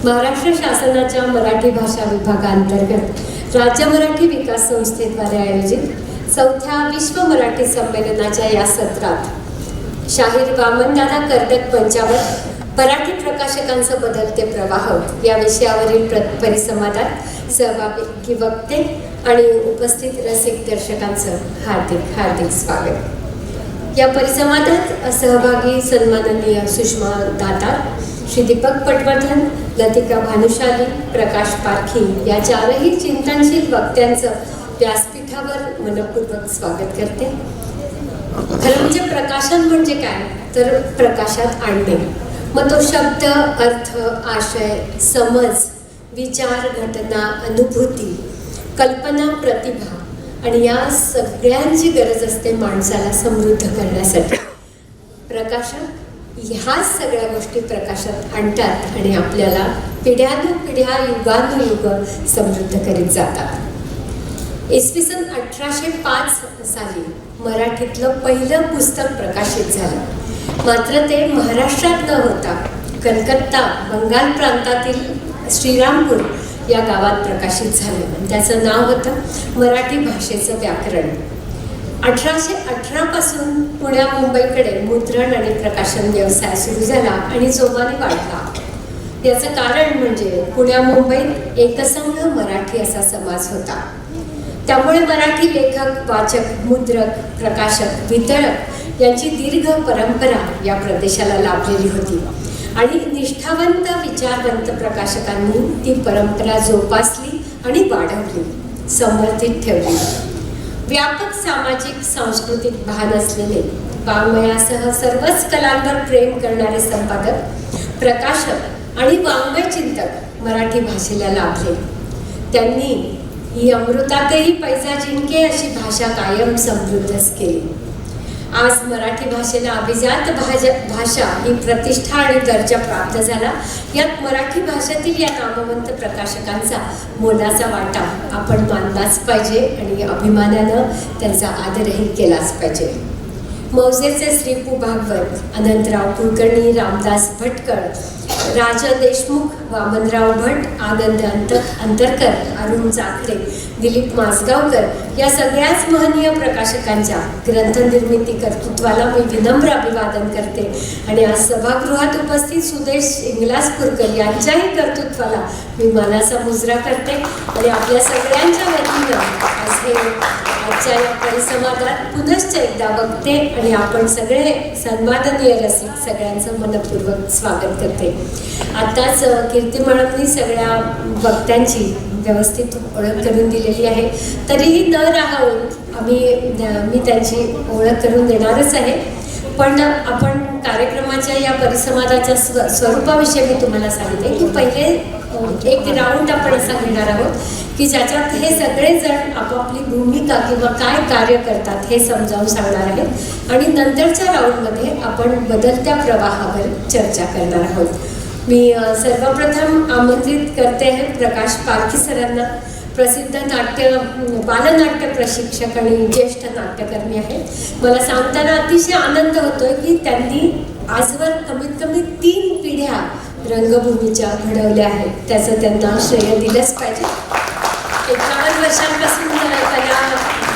महाराष्ट्र शासनाच्या मराठी भाषा विभागांतर्गत राज्य मराठी विकास संस्थेद्वारे आयोजित 4थ्या विश्व मराठी संमेलनाच्या या सत्रात शाहीर वामनदादा कर्डक मंचावर मराठी प्रकाशकांचा बदलते प्रवाह या विषयावरील परिसंवादात सहभागी वक्ते आणि उपस्थित रसिक दर्शकांचं हार्दिक हार्दिक स्वागत। या परिसंवादात सहभागी सन्माननीय सुषमा दातार, श्री दीपक पटवर्धन, लतिका भानुशाली, प्रकाश पारखी या चारही चिंतनशील वक्त्यांचं व्यासपीठावर मनपूर्वक स्वागत करते। खरं म्हणजे प्रकाशन म्हणजे काय तर प्रकाशात आणणे, मग तो शब्द, अर्थ, आशय, समज, विचार, घटना, अनुभूती, कल्पना, प्रतिभा आणि या सगळ्यांची गरज असते माणसाला समृद्ध करण्यासाठी। प्रकाशक ह्या सगळ्या गोष्टी प्रकाशात आणतात आणि आपल्याला पिढ्यानुपिढ्या युगानुयुग समृद्ध करीत जातात। इसवी सन 1805 साली मराठीतलं पहिलं पुस्तक प्रकाशित झालं, मात्र ते महाराष्ट्रात न होता कलकत्ता, बंगाल प्रांतातील श्रीरामपूर या गावात प्रकाशित झालं। त्याचं नाव होतं मराठी भाषेचं व्याकरण। 1818 पासून पुण्या मुंबईकडे मुद्रण आणि प्रकाशन व्यवसाय सुरू झाला आणि जोमाने वाढला। याचं कारण म्हणजे पुण्या मुंबईत एकसंघ मराठी असा समाज होता, त्यामुळे मराठी लेखक, वाचक, मुद्रक, प्रकाशक, वितरक यांची दीर्घ परंपरा या प्रदेशाला लाभलेली होती आणि निष्ठावंत, विचारवंत प्रकाशकांनी ती परंपरा जोपासली आणि वाढवली, समर्थित ठेवली। व्यापक सामाजिक सांस्कृतिक भान असलेले, वाङ्मयासह सर्वच कलांवर प्रेम करणारे संपादक, प्रकाशक आणि वाङ्मय चिंतक मराठी भाषेला लाभले। त्यांनी ही अमृतातही पैजा जिंके अशी भाषा कायम समृद्धच केली। आज मराठी भाषेला अभिजात भाषा ही प्रतिष्ठा आणि दर्जा प्राप्त झाला। यात मराठी भाषेतील या नामवंत प्रकाशकांचा मोलाचा वाटा आपण मानलाच पाहिजे आणि अभिमानानं त्यांचा आदरही केलाच पाहिजे। मौजेचे श्री पु. भागवत, अनंतराव कुलकर्णी, रामदास भटकळ, राज देशमुख, वामनराव भट, आनंद अंतरकर, अरुण चाकरे, दिलीप माजगावकर या सगळ्याच महनीय प्रकाशकांच्या ग्रंथनिर्मिती कर्तृत्वाला मी विनम्र अभिवादन करते आणि आज सभागृहात उपस्थित सुदेश इंगलासपूरकर यांच्याही कर्तृत्वाला मी मानाचा मुजरा करते आणि आपल्या सगळ्यांच्या वतीनं आज हे आजच्या या परिसंवादात पुनश्च एकदा बघते आणि आपण सगळे सन्माननीय रसिक सगळ्यांचं मनपूर्वक स्वागत करते। आताच कीर्ती मॅडमनी सगळ्या वक्त्यांची व्यवस्थित ओळख करून दिलेली आहे, तरीही न राहून मी त्यांची ओळख करून देणारच आहे। पण आपण कार्यक्रमाच्या या परिसंवादाच्या स्वरूपाविषयी मी तुम्हाला सांगते की पहिले एक राऊंड आपण असा घेणार आहोत की ज्याच्यात हे सगळेजण आपापली भूमिका किंवा काय कार्य करतात हे समजावून सांगणार आहेत आणि नंतरच्या राऊंडमध्ये आपण बदलत्या प्रवाहावर चर्चा करणार आहोत। मी सर्वप्रथम आमंत्रित करते आहे प्रकाश पारखी सरांना। प्रसिद्ध बालनाट्य प्रशिक्षक आणि ज्येष्ठ नाट्यकर्मी आहेत। मला सांगताना अतिशय आनंद होतोय की त्यांनी आजवर कमीत कमी 3 पिढ्या रंगभूमीच्या घडवल्या आहेत, त्याचं त्यांना श्रेय दिलंच पाहिजे। 51 वर्षांपासून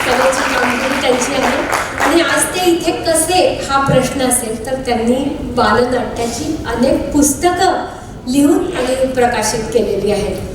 कलेची कामगिरी त्यांची आहे आणि आज ते इथे कसे हा प्रश्न असेल तर त्यांनी बालनाट्याची अनेक पुस्तकं लिहून आणि प्रकाशित केलेली आहेत।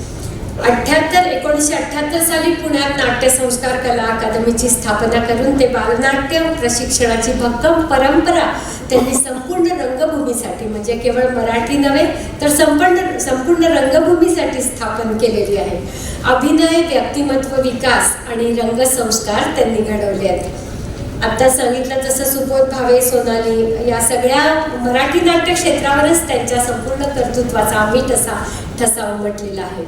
1978 साली पुण्यात नाट्यसंस्कार कला अकादमीची स्थापना करून ते बालनाट्य प्रशिक्षणाची भक्कम परंपरा त्यांनी संपूर्ण रंगभूमीसाठी, म्हणजे केवळ मराठी नव्हे तर संपूर्ण रंगभूमीसाठी स्थापन केलेली आहे। अभिनय, व्यक्तिमत्व विकास आणि रंगसंस्कार त्यांनी घडवले आहेत। आता सांगितलं तसं सुबोध भावे, सोनाली या सगळ्या मराठी नाट्य क्षेत्रावरच त्यांच्या संपूर्ण कर्तृत्वाचा अमीट असा ठसा उमटलेला आहे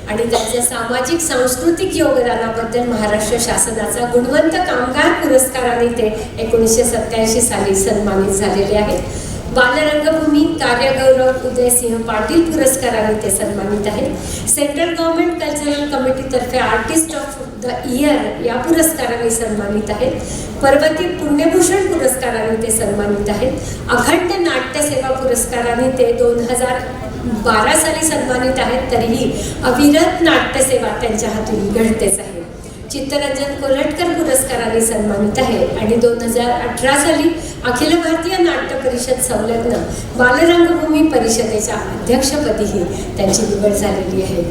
आणि त्यांच्या सामाजिक सांस्कृतिक योगदानाबद्दल महाराष्ट्र शासनाचा गुणवंत कामगार पुरस्काराने ते 1987 साली सन्मानित झालेले आहेत। बालरंगभूमी कार्यगौरव उदयसिंह पाटील पुरस्काराने ते सन्मानित आहेत. सेंट्रल गव्हर्नमेंट कल्चरल कमिटीतर्फे आर्टिस्ट ऑफ द इयर या पुरस्काराने सन्मानित आहेत. पर्वती पुण्यभूषण पुरस्काराने ते सन्मानित आहेत. अखंड नाट्यसेवा पुरस्काराने ते 2012 साली सन्मानित आहेत. तरीही अविरत नाट्यसेवा त्यांच्या हातून घडतेच आहे. चित्तरंजन कोल्हटकर पुरस्काराने सन्मानित आहे आणि 2018 साली अखिल भारतीय नाट्य परिषद संलग्न बालरंगभूमी परिषदेच्या अध्यक्षपदीही त्यांची निवड झालेली आहे.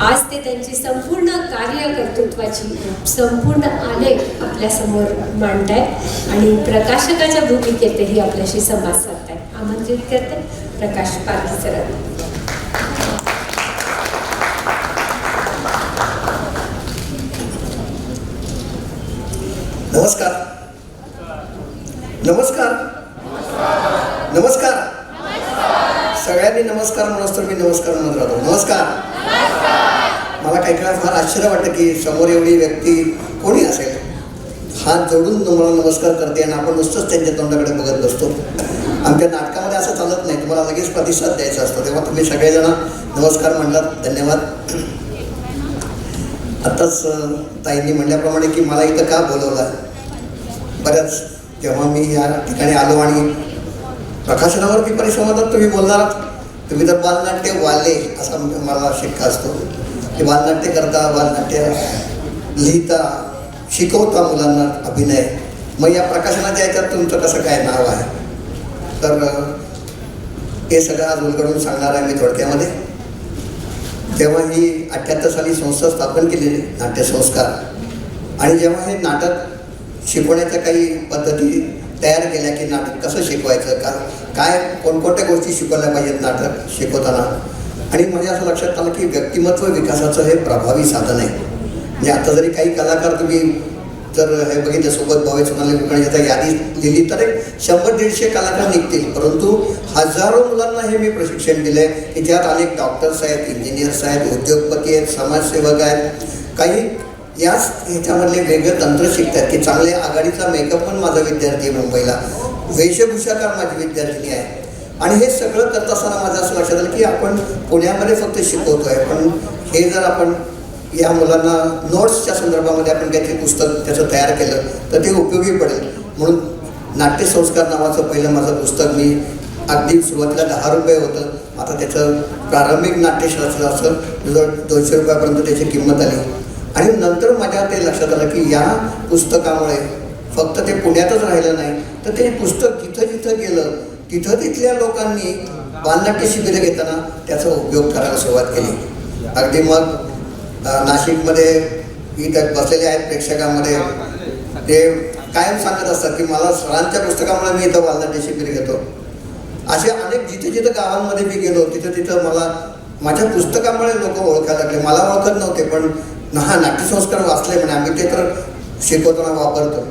आज ते त्यांची संपूर्ण कार्यकर्तृत्वाची संपूर्ण आलेख आपल्यासमोर मांडतायत आणि प्रकाशकाच्या भूमिकेतही आपल्याशी संवाद साधतायत. आमंत्रित करते प्रकाश पारखी सरांना. नमस्कार नमस्कार नमस्कार सगळ्यांनी नमस्कार म्हणून तर मी नमस्कार म्हणत राहतो. नमस्कार. मला काही काळ फार आश्चर्य वाटतं की समोर एवढी व्यक्ती कोणी असेल हात जोडून तुम्हाला नमस्कार करते आणि आपण नुसतंच त्यांच्या तोंडाकडे बघत बसतो. आमच्या नाटकामध्ये असं चालत नाही, तुम्हाला लगेच प्रतिसाद द्यायचा असतो. तेव्हा तुम्ही सगळेजण नमस्कार म्हणलात, धन्यवाद. आत्ताच ताईंनी म्हणल्याप्रमाणे की मला इथं का बोलवलं. बऱ्याच जेव्हा मी या ठिकाणी आलो आणि प्रकाशनावरती परिसंवादात तुम्ही बोलणार, तुम्ही तर बालनाट्य वाले असा मला शिक्का असतो की बालनाट्य करता, बालनाट्य लिहिता, शिकवता मुलांना अभिनय. मग या प्रकाशनाच्या याच्यात तुमचं कसं काय नाव आहे, तर हे सगळं आज उलगडून सांगणार आहे मी थोडक्यामध्ये. जेव्हा ही 78 साली संस्था स्थापन केलेली नाट्यसंस्कार, आणि जेव्हा हे नाटक शिकवण्याच्या काही पद्धती तयार केल्या की नाटक कसं शिकवायचं, काय कोणकोणत्या गोष्टी शिकवल्या पाहिजेत नाटक शिकवताना. आणि म्हणजे असं लक्षात आलं की व्यक्तिमत्व विकासाचं हे प्रभावी साधन आहे. म्हणजे आता जरी काही कलाकार तुम्ही जर हे बघितलं सोबत भावे सोनाली कुलकर्णी यादी दिली तर 100-150 कलाकार निघतील, परंतु हजारो मुलांना हे मी प्रशिक्षण दिलं आहे की ज्यात अनेक डॉक्टर्स आहेत, इंजिनियर्स आहेत, उद्योगपती आहेत, समाजसेवक आहेत. काही याच ह्याच्यामधले वेगळं तंत्र शिकतात की चांगले आघाडीचा मेकअप पण माझा विद्यार्थी आहे मुंबईला, वेशभूषाकार माझी विद्यार्थिनी आहे. आणि हे सगळं करत असताना माझं असं लक्षात आलं की आपण पुण्यामध्ये फक्त शिकवतो आहे, पण हे जर आपण या मुलांना नोट्सच्या संदर्भामध्ये आपण काहीतरी पुस्तक त्याचं तयार केलं तर ते उपयोगी पडेल. म्हणून नाट्यसंस्कार नावाचं पहिलं माझं पुस्तक मी अगदी सुरुवातीला 10 रुपये होतं, आता त्याचं प्रारंभिक नाट्यशास्त्र असं जवळ 200 रुपयापर्यंत त्याची किंमत आली. आणि नंतर माझ्या ते लक्षात आलं की या पुस्तकामुळे फक्त ते पुण्यातच राहिलं नाही, तर ते पुस्तक जिथं जिथं गेलं तिथं तिथल्या लोकांनी बालनाट्य शिबिरं घेताना त्याचा उपयोग करायला सुरुवात केली. अगदी मग नाशिकमध्ये इथं बसलेले आहेत प्रेक्षकांमध्ये, ते कायम सांगत असतात की मला सरांच्या पुस्तकामुळे मी इथं बालनाट्य शिबिर घेतो. असे अनेक जिथे जिथं गावांमध्ये मी गेलो तिथं तिथं मला माझ्या पुस्तकामुळे लोक ओळखायला लागले. मला ओळखत नव्हते, पण हा नाट्यसंस्कार वाचले म्हणे, आम्ही ते तर शिकवताना वापरतो.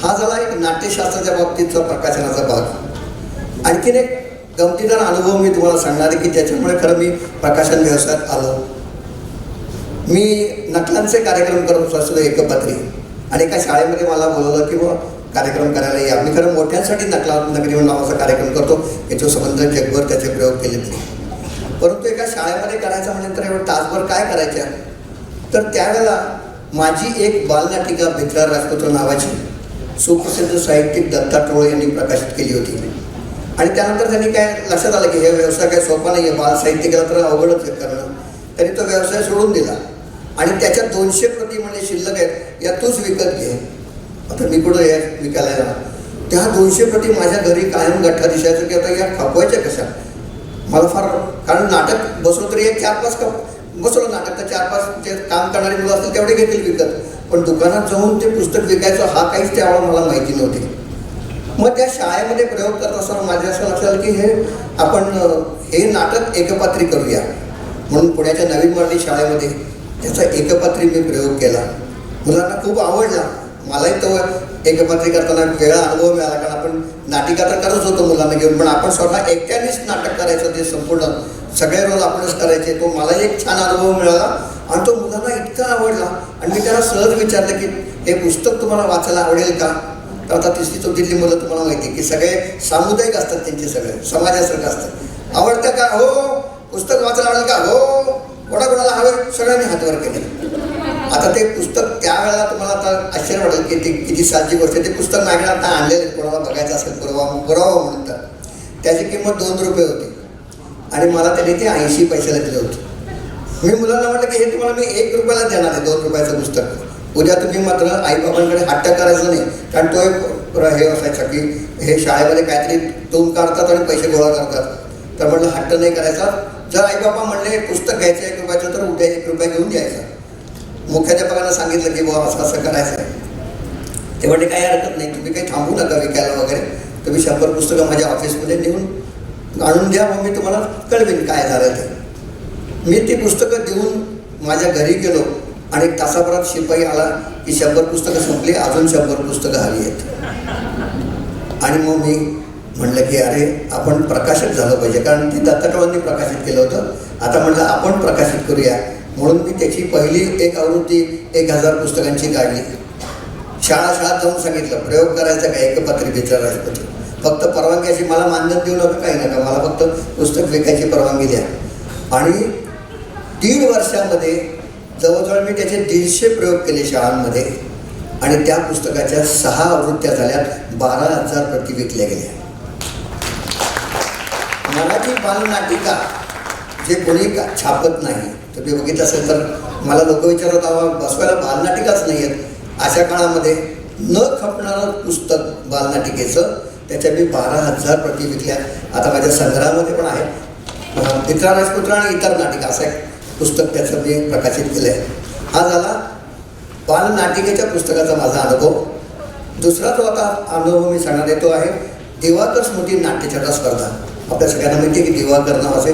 हा झाला एक नाट्यशास्त्राच्या बाबतीतचा प्रकाशनाचा भाग. आणखीन एक गमतीदार अनुभव मी तुम्हाला सांगणार आहे की ज्याच्यामुळे खरं मी प्रकाशन व्यवसायात आलो. मी नकलांचे कार्यक्रम करत असतो एकपात्री, आणि एका शाळेमध्ये मला बोलवलं की बुवा कार्यक्रम करायला या. मी खरं मोठ्यांसाठी नकला नगरी नावाचा कार्यक्रम करतो, याचे संबंध जगभर त्याचे प्रयोग केले ते. परंतु एका शाळेमध्ये करायचं म्हटल्यानंतर एवढं तासभर काय करायच्या, तर त्यावेळेला माझी एक बालनाटिका भित्रा राजपुत्र नावाची सुप्रसिद्ध साहित्यिक दत्ता टोळे यांनी प्रकाशित केली होती. आणि त्यानंतर त्यांनी काय लक्षात आलं की हे व्यवसाय काय सोपा नाही आहे, बाल साहित्य केला तर अवघडच आहे करणं. त्यांनी तो व्यवसाय सोडून दिला आणि त्याच्या 200 प्रती म्हणजे शिल्लक आहेत, या तूच विकत घे. आता मी कुठं या विकायला, त्या 200 प्रती माझ्या घरी कायम गठ्ठा दिसायचं की आता या खपवायच्या कशा. मला फार, कारण नाटक बसवलं तरी 4-5 बसवलं नाटक तर 4-5 जे काम करणारी मुलं असतील तेवढे घेतील विकत, पण दुकानात जाऊन ते पुस्तक विकायचं हा काहीच त्यावेळेला मला माहिती नव्हती. मग त्या शाळेमध्ये प्रयोग करत असताना माझ्या असं लक्षात आलं की हे आपण हे नाटक एकपात्री करूया. म्हणून पुण्याच्या नवीन मराठी शाळेमध्ये त्याचा एकपात्री मी प्रयोग केला. मुलांना खूप आवडला. मलाही तो एकपात्री करताना वेगळा अनुभव मिळाला, कारण आपण नाटिका तर करत होतो मुलांना घेऊन, पण आपण स्वतः एकट्यानेच नाटक करायचं, ते संपूर्ण सगळे रोल आपणच करायचे. तो मलाही एक छान अनुभव मिळाला आणि तो मुलांना इतका आवडला. आणि मी त्याला सहज विचारलं की हे पुस्तक तुम्हाला वाचायला आवडेल का. तर आता 3री-4थीतली मुलं तुम्हाला माहिती आहे की सगळे सामुदायिक असतात, त्यांचे सगळे समाजासारखं असतं. आवडतं का? हो. पुस्तक वाचायला आवडेल का? हो. कोणाकोणाला हवं? सगळ्यांनी हातवर केले. आता ते पुस्तक त्यावेळेला तुम्हाला आता आश्चर्य वाटेल की ते किती सालची गोष्ट आहे. ते पुस्तक मागणं आता आणलेलं कोणाला बघायचं असेल पुरावा म्हणून तर त्याची किंमत 2 रुपये होती आणि मला त्यांनी ते 80 पैशाला दिलं होतं. मी मुलांना म्हटलं की हे तुम्हाला मी 1 रुपयाला देणार आहे, 2 रुपयाचं पुस्तक. उद्या तुम्ही मात्र आईबाबांकडे हट्ट करायचं नाही, कारण तो एक हे असायचा की हे शाळेमध्ये काहीतरी तोंड काढतात आणि पैसे गोळा करतात. तर म्हटलं हट्ट नाही करायचा. जर आईबाबा म्हणले पुस्तक घ्यायचं 1 रुपयाचं तर उद्या 1 रुपया घेऊन द्यायचा. मुख्याध्यापकांना सांगितलं की बाबा असं असं करायचं आहे. ते म्हणजे काही हरकत नाही, तुम्ही काही थांबू नका विकायला वगैरे, तुम्ही 100 पुस्तकं माझ्या ऑफिसमध्ये नेऊन आणून द्या, मग मी तुम्हाला कळवेन काय झालं ते. मी ती पुस्तकं देऊन माझ्या घरी गेलो आणि तासाभरात शिपाई आला की 100 पुस्तकं संपली, अजून 100 पुस्तकं हवी आहेत. आणि मग मी म्हणलं की अरे आपण प्रकाशित झालं पाहिजे, कारण ती दत्तकवांनी प्रकाशित केलं होतं. आता म्हटलं आपण प्रकाशित करूया, म्हणून मी त्याची पहिली एक आवृत्ती 1000 पुस्तकांची काढली. शाळा जाऊन सांगितलं प्रयोग करायचा का, एकपत्री विचारायचं, फक्त परवानगी अशी मला मानधन देऊ नका, काही नका, मला फक्त पुस्तक विकायची परवानगी द्या. आणि 1.5 वर्षामध्ये जवळजवळ मी त्याचे 150 प्रयोग केले शाळांमध्ये आणि त्या पुस्तकाच्या 6 आवृत्त्या झाल्या, 12,000 प्रती विकल्या गेल्या. मराठी बालनाटिका जे कोणी छापत नाही, तुम्ही बघितलं असेल तर मला लोक विचारत बसवायला बालनाटिकाच नाही आहेत. अशा काळामध्ये न खपणारं पुस्तक बालनाटिकेचं, त्याच्या मी 12,000 प्रती विकल्या. आता माझ्या संग्रहामध्ये पण आहे. मित्रा राजपुत्र आणि इतर नाटिका असं एक पुस्तक त्याचं मी प्रकाशित केलं आहे. हा झाला बालनाटिकेच्या पुस्तकाचा माझा अनुभव. दुसरा जो आता अनुभव मी सांगणार आहे तो आहे दिवाकर स्मृती नाट्यछटा स्पर्धा. आपल्या सगळ्यांना माहिती आहे की दिवाकर नावाचे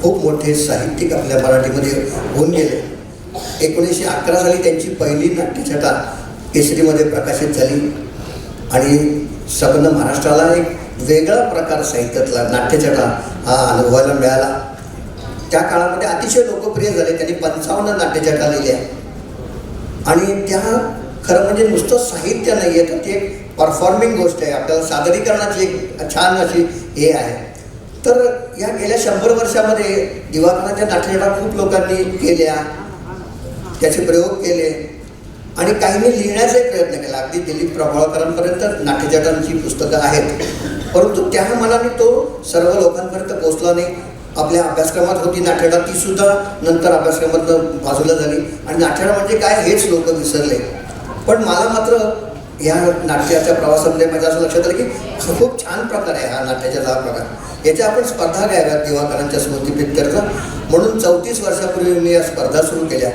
खूप मोठे साहित्यिक आपल्या मराठीमध्ये होऊन गेले. 1911 साली त्यांची पहिली नाट्यछटा केसरीमध्ये प्रकाशित झाली आणि संपूर्ण महाराष्ट्राला एक वेगळा प्रकार साहित्यातला नाट्यछटा हा अनुभवायला मिळाला. त्या काळामध्ये अतिशय लोकप्रिय झाले. त्यांनी 55 नाट्यछटा लिहिल्या आणि त्या खरं म्हणजे नुसतं साहित्य नाही आहे, तर ते एक परफॉर्मिंग गोष्ट आहे, आपल्याला सादरीकरणाची एक छान अशी हे आहे. तर या गेल्या 100 वर्षामध्ये दिवाकरांच्या नाट्यछटा खूप लोकांनी केल्या, त्याचे प्रयोग केले आणि काहींनी लिहिण्याचाही प्रयत्न केला. अगदी दिलीप प्रभावळकरांपर्यंत नाट्यछटांची पुस्तकं आहेत, परंतु त्या मनाने तो सर्व लोकांपर्यंत पोहोचला नाही. आपल्या अभ्यासक्रमात होती नाट्यछटा, ती सुद्धा नंतर अभ्यासक्रमातून बाजूला झाली आणि नाट्यछटा म्हणजे काय हेच लोक विसरले. पण मला मात्र या नाट्याच्या प्रवासामध्ये माझ्या असं लक्षात आलं की खूप छान प्रकार आहे हा नाट्याचा हा प्रकार. याच्या आपण स्पर्धा घ्याव्यात दिवाकरांच्या स्मृतीप्रित्यर्थ. म्हणून 34 वर्षापूर्वी मी या स्पर्धा सुरू केल्या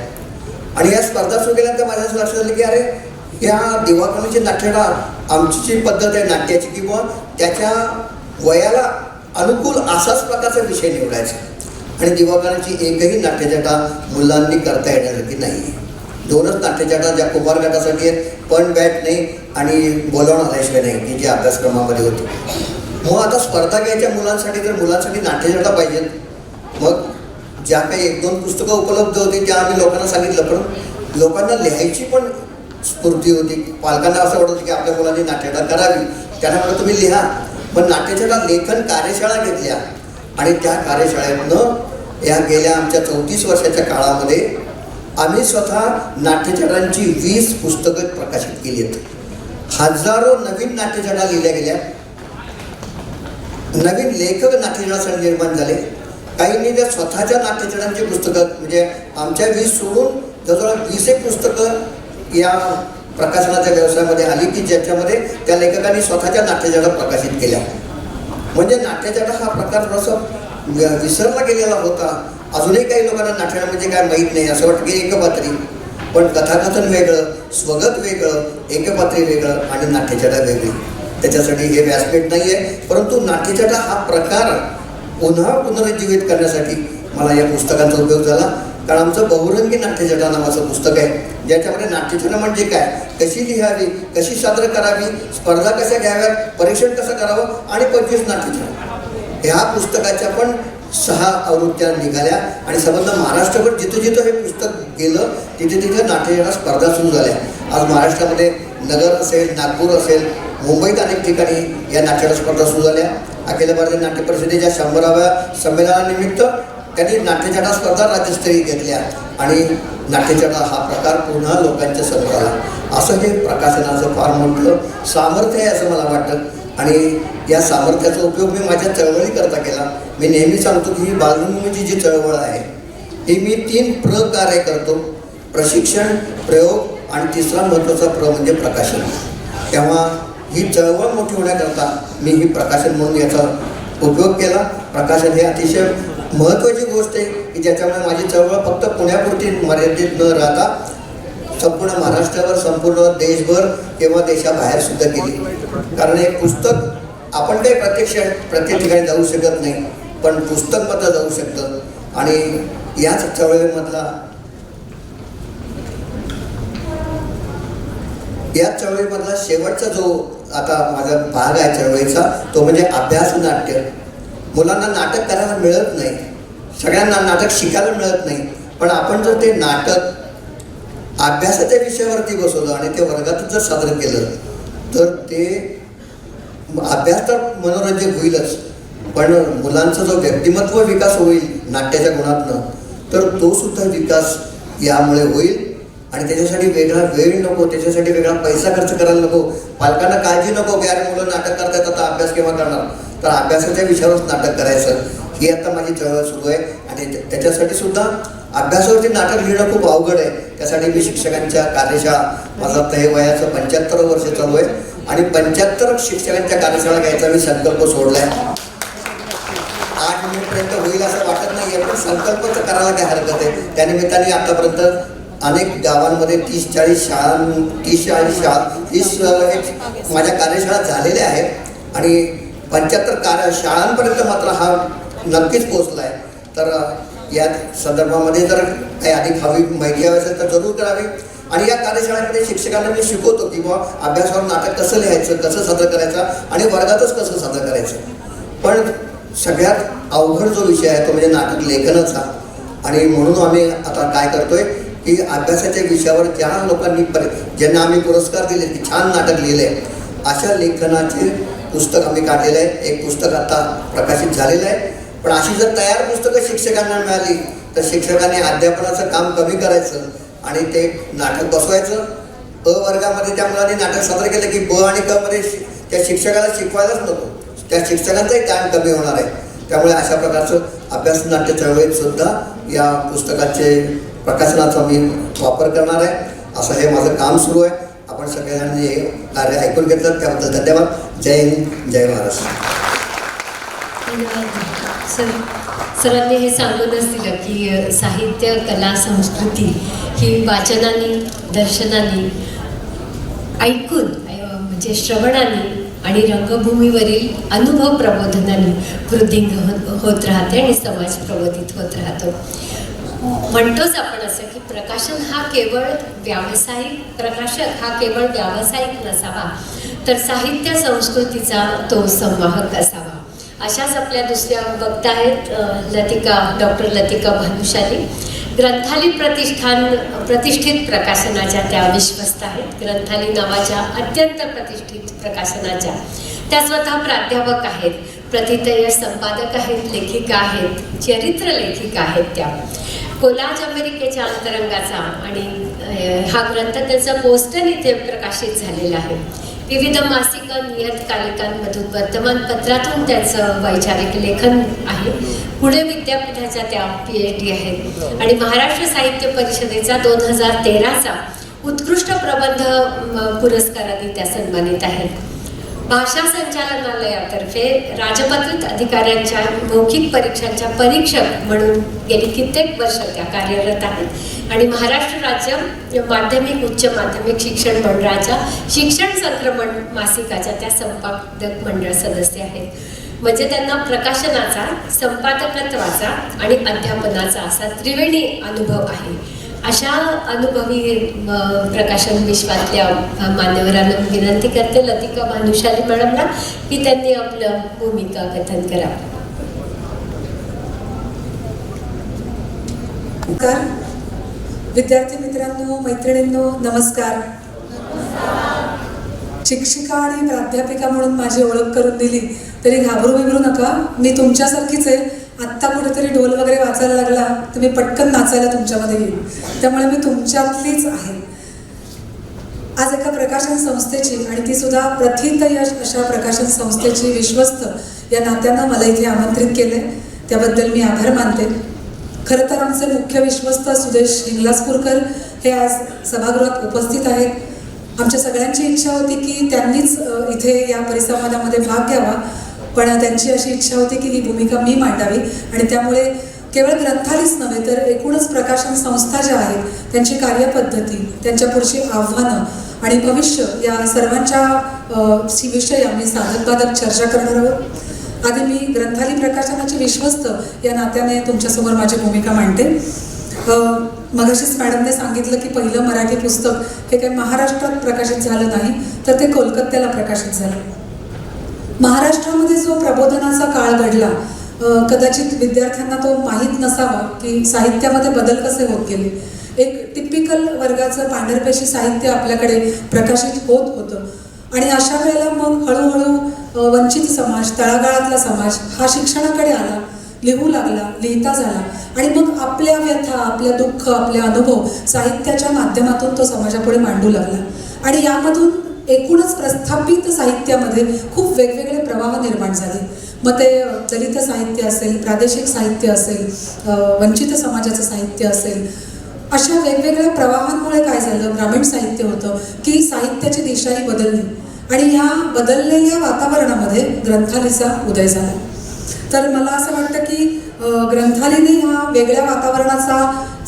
आणि या स्पर्धा सुरू केल्यानंतर माझ्या असं लक्षात आलं की अरे या दिवाकरांची नाट्यछटा आमची जी पद्धत आहे नाट्याची किंवा त्याच्या वयाला अनुकूल असाच प्रकारचा विषय निवडायचा. आणि दिवाकरांची एकही नाट्यछटा मुलांनी करता येण्यासारखी नाही. 2च नाट्यछटा ज्या कुमार गटासाठी आहेत, पण बॅट नाही आणि बोलावून आल्याशिवाय नाही, की जे अभ्यासक्रमामध्ये होते. मग आता स्पर्धा घ्यायच्या मुलांसाठी तर मुलांसाठी नाट्यछटा पाहिजेत. मग ज्या काही 1-2 पुस्तकं उपलब्ध होती त्या आम्ही लोकांना सांगितलं, पण लोकांना लिहायची पण स्फूर्ती होती. पालकांना असं वाटत होतं की आपल्या मुलांनी नाट्यछटा करावी, त्यांना म्हणलं तुम्ही लिहा. पण नाट्यछटा लेखन कार्यशाळा घेतल्या आणि त्या कार्यशाळेतनं या गेल्या आमच्या 34 वर्षाच्या काळामध्ये आम्ही स्वतः नाट्यछटांची 20 पुस्तकं प्रकाशित केली आहेत. हजारो नवीन नाट्यछटा लिहिल्या गेल्या, नवीन लेखक नाट्यछटासाठी निर्माण झाले. काहींनी त्या स्वतःच्या नाट्यछटांची पुस्तकं म्हणजे आमच्या 20 सोडून जवळजवळ 20 पुस्तकं या प्रकाशनाच्या व्यवसायामध्ये आली की ज्याच्यामध्ये त्या लेखकांनी स्वतःच्या नाट्यछटा प्रकाशित केल्या. म्हणजे नाट्यछटा हा प्रकार थोडासा विसरला गेलेला होता. अजूनही काही लोकांना नाट्यछटा म्हणजे काय माहीत नाही, असं वाटतं की एकपात्री, पण कथाकथन वेगळं, स्वगत वेगळं, एकपात्री वेगळं आणि नाट्यछटा वेगळी. त्याच्यासाठी हे व्यासपीठ नाही आहे, परंतु नाट्यछटा हा प्रकार पुन्हा पुनरुज्जीवित करण्यासाठी मला या पुस्तकांचा उपयोग झाला. कारण आमचं बहुरंगी नाट्यछटा नावाचं पुस्तक आहे, ज्याच्यामध्ये नाट्यछटा म्हणजे काय, कशी लिहावी, कशी सादर करावी, स्पर्धा कशा घ्याव्यात, परीक्षण कसं करावं आणि 25 नाट्यछटा. ह्या पुस्तकाच्या पण 6 आवृत्त्या निघाल्या आणि संबंध महाराष्ट्रभर जिथं जिथं हे पुस्तक गेलं तिथे तिथे नाट्यछटा स्पर्धा सुरू झाल्या. आज महाराष्ट्रामध्ये नगर असेल, नागपूर असेल, मुंबईत अनेक ठिकाणी या नाट्यकला स्पर्धा सुरू झाल्या. अखिल भारतीय नाट्य परिषदेच्या 100व्या संमेलनानिमित्त त्यांनी नाट्यछटा स्पर्धा राज्यस्तरीय घेतल्या आणि नाट्यछटा हा प्रकार पुन्हा लोकांच्या समोर आला. असं हे प्रकाशनाचं फार मोठं सामर्थ्य आहे असं मला वाटतं. आणि या सामर्थ्याचा उपयोग मी माझ्या चळवळीकरता केला. मी नेहमी सांगतो की ही बालरंगभूमीची जी चळवळ आहे ही मी 3 प्रकारे करतो: प्रशिक्षण, प्रयोग आणि तिसरा महत्त्वाचा म्हणजे प्रकाशन. तेव्हा ही चळवळ मोठी होण्याकरता मी ही प्रकाशन म्हणून याचा उपयोग केला. प्रकाशन हे अतिशय महत्त्वाची गोष्ट आहे की ज्याच्यामुळे माझी चळवळ फक्त पुण्यापुरती मर्यादित न राहता संपूर्ण महाराष्ट्रावर, संपूर्ण देशभर किंवा देशाबाहेर सुद्धा केली. कारण एक पुस्तक आपण काही प्रत्येक ठिकाणी जाऊ शकत नाही, पण पुस्तक मात्र जाऊ शकतं. आणि याच चळवळीमधला शेवटचा जो आता माझा भाग आहे चळवळीचा तो म्हणजे अभ्यास नाट्य. मुलांना नाटक करायला मिळत नाही, सगळ्यांना नाटक शिकायला मिळत नाही, पण आपण जर ते नाटक अभ्यासाच्या विषयावरती बसवलं आणि ते वर्गातच जर सादर केलं तर ते अभ्यास तर मनोरंजक होईलच, पण मुलांचा जो व्यक्तिमत्व विकास होईल नाट्याच्या गुणातनं तर तो सुद्धा विकास यामुळे होईल. आणि त्याच्यासाठी वेगळा वेळ नको, त्याच्यासाठी वेगळा पैसा खर्च करायला नको. पालकांना काळजी नको की अरे मुलं नाटक करतात आता अभ्यास केव्हा करणार, तर अभ्यासाच्या विषयावरच नाटक करायचं ही आता माझी चळवळ सुरू आहे. आणि त्याच्यासाठी सुद्धा अभ्यासावरती नाटक लिहिणं खूप अवघड आहे. त्यासाठी मी शिक्षकांच्या कार्यशाळा, माझा हे वयाचं 75वं वर्ष चालू आहे आणि 75 शिक्षकांच्या कार्यशाळा घ्यायचा मी संकल्प सोडला आहे. 8 मिनिटपर्यंत होईल असं वाटत नाही आहे, पण संकल्प तर करायला काय हरकत आहे. त्यानिमित्ताने आतापर्यंत अनेक गावांमध्ये 30-40 माझ्या कार्यशाळा झालेल्या आहेत आणि 75 शाळांपर्यंत मात्र हा नक्कीच पोचला आहे. तर या संदर्भामध्ये जर काही अधिक हवी माहिती हवी असेल तर जरूर करावी. आणि या कार्यशाळेमध्ये शिक्षकांना मी शिकवतो की बुवा अभ्यासावर नाटक कसं लिहायचं, कसं सादर करायचं आणि वर्गातच कसं सादर करायचं. पण सगळ्यात अवघड जो विषय आहे तो म्हणजे नाटक लेखनाचा. आणि म्हणून आम्ही आता काय करतोय की अभ्यासाच्या विषयावर ज्या लोकांनी ज्यांना आम्ही पुरस्कार दिले की छान नाटक लिहिले अशा लेखनाचे पुस्तक आम्ही काढलेलं आहे. एक पुस्तक आता प्रकाशित झालेलं आहे. पण अशी जर तयार पुस्तकं शिक्षकांना मिळाली तर शिक्षकांनी अध्यापनाचं काम कमी करायचं आणि ते नाटक बसवायचं. अ वर्गामध्ये त्या मुलांनी नाटक सादर केलं की ब आणि क मध्ये त्या शिक्षकाला शिकवायलाच नको, त्या शिक्षकांचाही ताण कमी होणार आहे. त्यामुळे अशा प्रकारचं अभ्यास नाट्य चळवळीत सुद्धा या पुस्तकाचे प्रकाशनाचा मी वापर करणार आहे. असं हे माझं काम सुरू आहे. आपण सगळ्यांनी हे कार्य ऐकून घेतलं त्याबद्दल धन्यवाद. जय हिंद, जय महाराष्ट्र. सरांनी हे सांगूनच दिलं की साहित्य, कला, संस्कृती ही वाचनाने, दर्शनाने, ऐकून म्हणजे श्रवणाने आणि रंगभूमीवरील अनुभव प्रबोधनाने वृद्धिंग होत राहते आणि समाज प्रबोधित होत राहतो. म्हणतोच आपण असं की प्रकाशन हा केवळ प्रकाशक हा केवळ व्यावसायिक नसावा तर साहित्य संस्कृतीचा तो संवाहक असावा. अशाच आपल्या दुसऱ्या वक्ता आहेत डॉक्टर लतिका भानुशाली. ग्रंथाली प्रतिष्ठित प्रकाशनाच्या त्या विश्वस्त आहेत. ग्रंथाली नावाच्या अत्यंत प्रतिष्ठित प्रकाशनाच्या त्या स्वतः प्राध्यापक आहेत, प्रथितयश संपादक आहेत, लेखिका आहेत, चरित्र लेखिका आहेत. त्या कोलाज अमेरिकेच्या अंतरंगाचा आणि हा ग्रंथ त्याचा बोस्टन इथे प्रकाशित झालेला आहे. विविध मासिक नियतकालिकांमधून वर्तमानपत्रातून त्यांचं वैचारिक लेखन आहे. पुणे विद्यापीठाच्या त्या PhD आहेत आणि महाराष्ट्र साहित्य परिषदेचा 2013चा उत्कृष्ट प्रबंध पुरस्काराने त्या सन्मानित आहेत. भाषा संचालनालयातर्फे राजपत्रित अधिकाऱ्यांच्या मौखिक परीक्षांच्या परीक्षक म्हणून गेली कित्येक वर्ष त्या कार्यरत आहेत आणि महाराष्ट्र राज्य माध्यमिक उच्च माध्यमिक शिक्षण मंडळाच्या शिक्षण संक्रमण मासिकाच्या त्या संपादक मंडळ सदस्य आहेत. म्हणजे त्यांना प्रकाशनाचा, संपादकत्वाचा आणि अध्यापनाचा असा त्रिवेणी अनुभव आहे. अशा अनुभवी प्रकाशन विश्वातल्या मान्यवरांना विनंती करते लतिका भानुशाली मॅडमला की त्यांनी आपलं भूमिका कथन करावं. विद्यार्थी मित्रांनो, मैत्रिणींनो, नमस्कार. शिक्षिका आणि प्राध्यापिका म्हणून माझी ओळख करून दिली तरी घाबरू बिबरू नका. मी तुमच्यासारखीच आहे. आत्ता कुठेतरी ढोल वगैरे वाचायला लागला तर मी पटकन नाचायला तुमच्यामध्ये येईल. त्यामुळे मी तुमच्यातलीच आहे. आज एका प्रकाशन संस्थेची आणि ती सुद्धा प्रथित यश अशा प्रकाशन संस्थेची विश्वस्त या नात्यानं मला इथे आमंत्रित केले, त्याबद्दल मी आभार मानते. खरं तर आमचे मुख्य विश्वस्त सुदेश हिंगलाजपूरकर हे आज सभागृहात उपस्थित आहेत. आमच्या सगळ्यांची इच्छा होती की त्यांनीच इथे या परिसंवादामध्ये भाग घ्यावा, पण त्यांची अशी इच्छा होती की ही भूमिका मी मांडावी आणि त्यामुळे केवळ ग्रंथालीच नव्हे तर एकूणच प्रकाशन संस्था ज्या आहेत त्यांची कार्यपद्धती, त्यांच्या पुढची आव्हानं आणि भविष्य या सर्वांच्या विषयी आम्ही साधक बाधक चर्चा करणार आहोत. आधी मी ग्रंथाली प्रकाशनाची विश्वस्त या नात्याने तुमच्यासमोर माझी भूमिका मांडते. मगाशीच मॅडमने सांगितलं की पहिलं मराठी पुस्तक हे काही महाराष्ट्रात प्रकाशित झालं नाही तर ते कोलकात्याला प्रकाशित झालं. महाराष्ट्रामध्ये जो प्रबोधनाचा काळ घडला, कदाचित विद्यार्थ्यांना तो माहीत नसावा की साहित्यामध्ये बदल कसे होत गेले. एक टिपिकल वर्गाचं पांढरपेशी साहित्य आपल्याकडे प्रकाशित होत होतं आणि अशा वेळेला मग हळूहळू वंचित समाज, तळागाळातला समाज हा शिक्षणाकडे आला, लिहू लागला, लिहिता झाला आणि मग आपल्या व्यथा, आपल्या दुःख, आपले अनुभव साहित्याच्या माध्यमातून तो समाजापुढे मांडू लागला. आणि यामधून एकूणच प्रस्थापित साहित्यामध्ये खूप वेगवेगळे प्रवाह निर्माण झाले. मग ते दलित साहित्य असेल, प्रादेशिक साहित्य असेल, वंचित समाजाचं साहित्य असेल, अशा वेगवेगळ्या प्रवाहांमुळे काय झालं, ग्रामीण साहित्य होतं की साहित्याची दिशाही बदलली आणि ह्या बदललेल्या वातावरणामध्ये ग्रंथालीचा उदय झाला. तर मला असं वाटतं की ग्रंथालीने ह्या वेगळ्या वातावरणाचा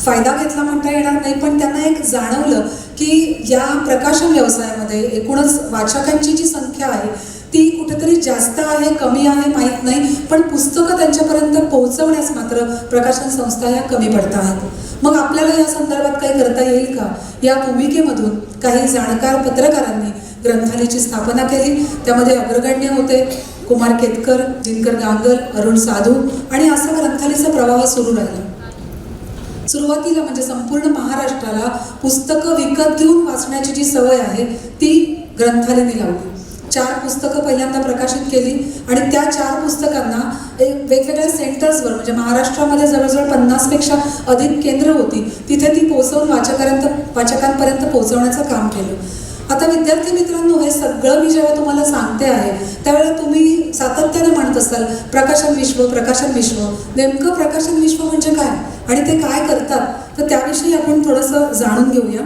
फायदा घेतला म्हणता येणार नाही, पण त्यांना एक जाणवलं की या प्रकाशन व्यवसायामध्ये एकूणच वाचकांची जी संख्या आहे ती कुठेतरी जास्त आहे, कमी आहे माहीत नाही, पण पुस्तकं त्यांच्यापर्यंत पोहोचवण्यास मात्र प्रकाशन संस्था ह्या कमी पडत आहेत. मग आपल्याला या संदर्भात काही करता येईल का, या भूमिकेमधून काही जाणकार पत्रकारांनी ग्रंथालयाची स्थापना केली. त्यामध्ये अग्रगण्य होते कुमार केतकर, दिनकर गांगल, अरुण साधू आणि असा ग्रंथालयाचा प्रवाह सुरू राहिला. सुरुवातीला म्हणजे संपूर्ण महाराष्ट्राला पुस्तकं विकत घेऊन वाचण्याची जी सवय आहे ती ग्रंथालयाने लावली. 4 पुस्तकं पहिल्यांदा प्रकाशित केली आणि त्या 4 पुस्तकांना वेगवेगळ्या सेंटर्सवर म्हणजे महाराष्ट्रामध्ये जवळजवळ 50पेक्षा अधिक केंद्र होती, तिथे ती पोहोचवून वाचकांपर्यंत पोहोचवण्याचं काम केलं. आता विद्यार्थी मित्रांनो, हे सगळं मी जेव्हा तुम्हाला सांगते आहे त्यावेळेला तुम्ही सातत्याने म्हणत असाल प्रकाशन विश्व, प्रकाशन विश्व. नेमकं प्रकाशन विश्व म्हणजे काय आणि ते काय करतात, तर त्याविषयी आपण थोडंसं जाणून घेऊया.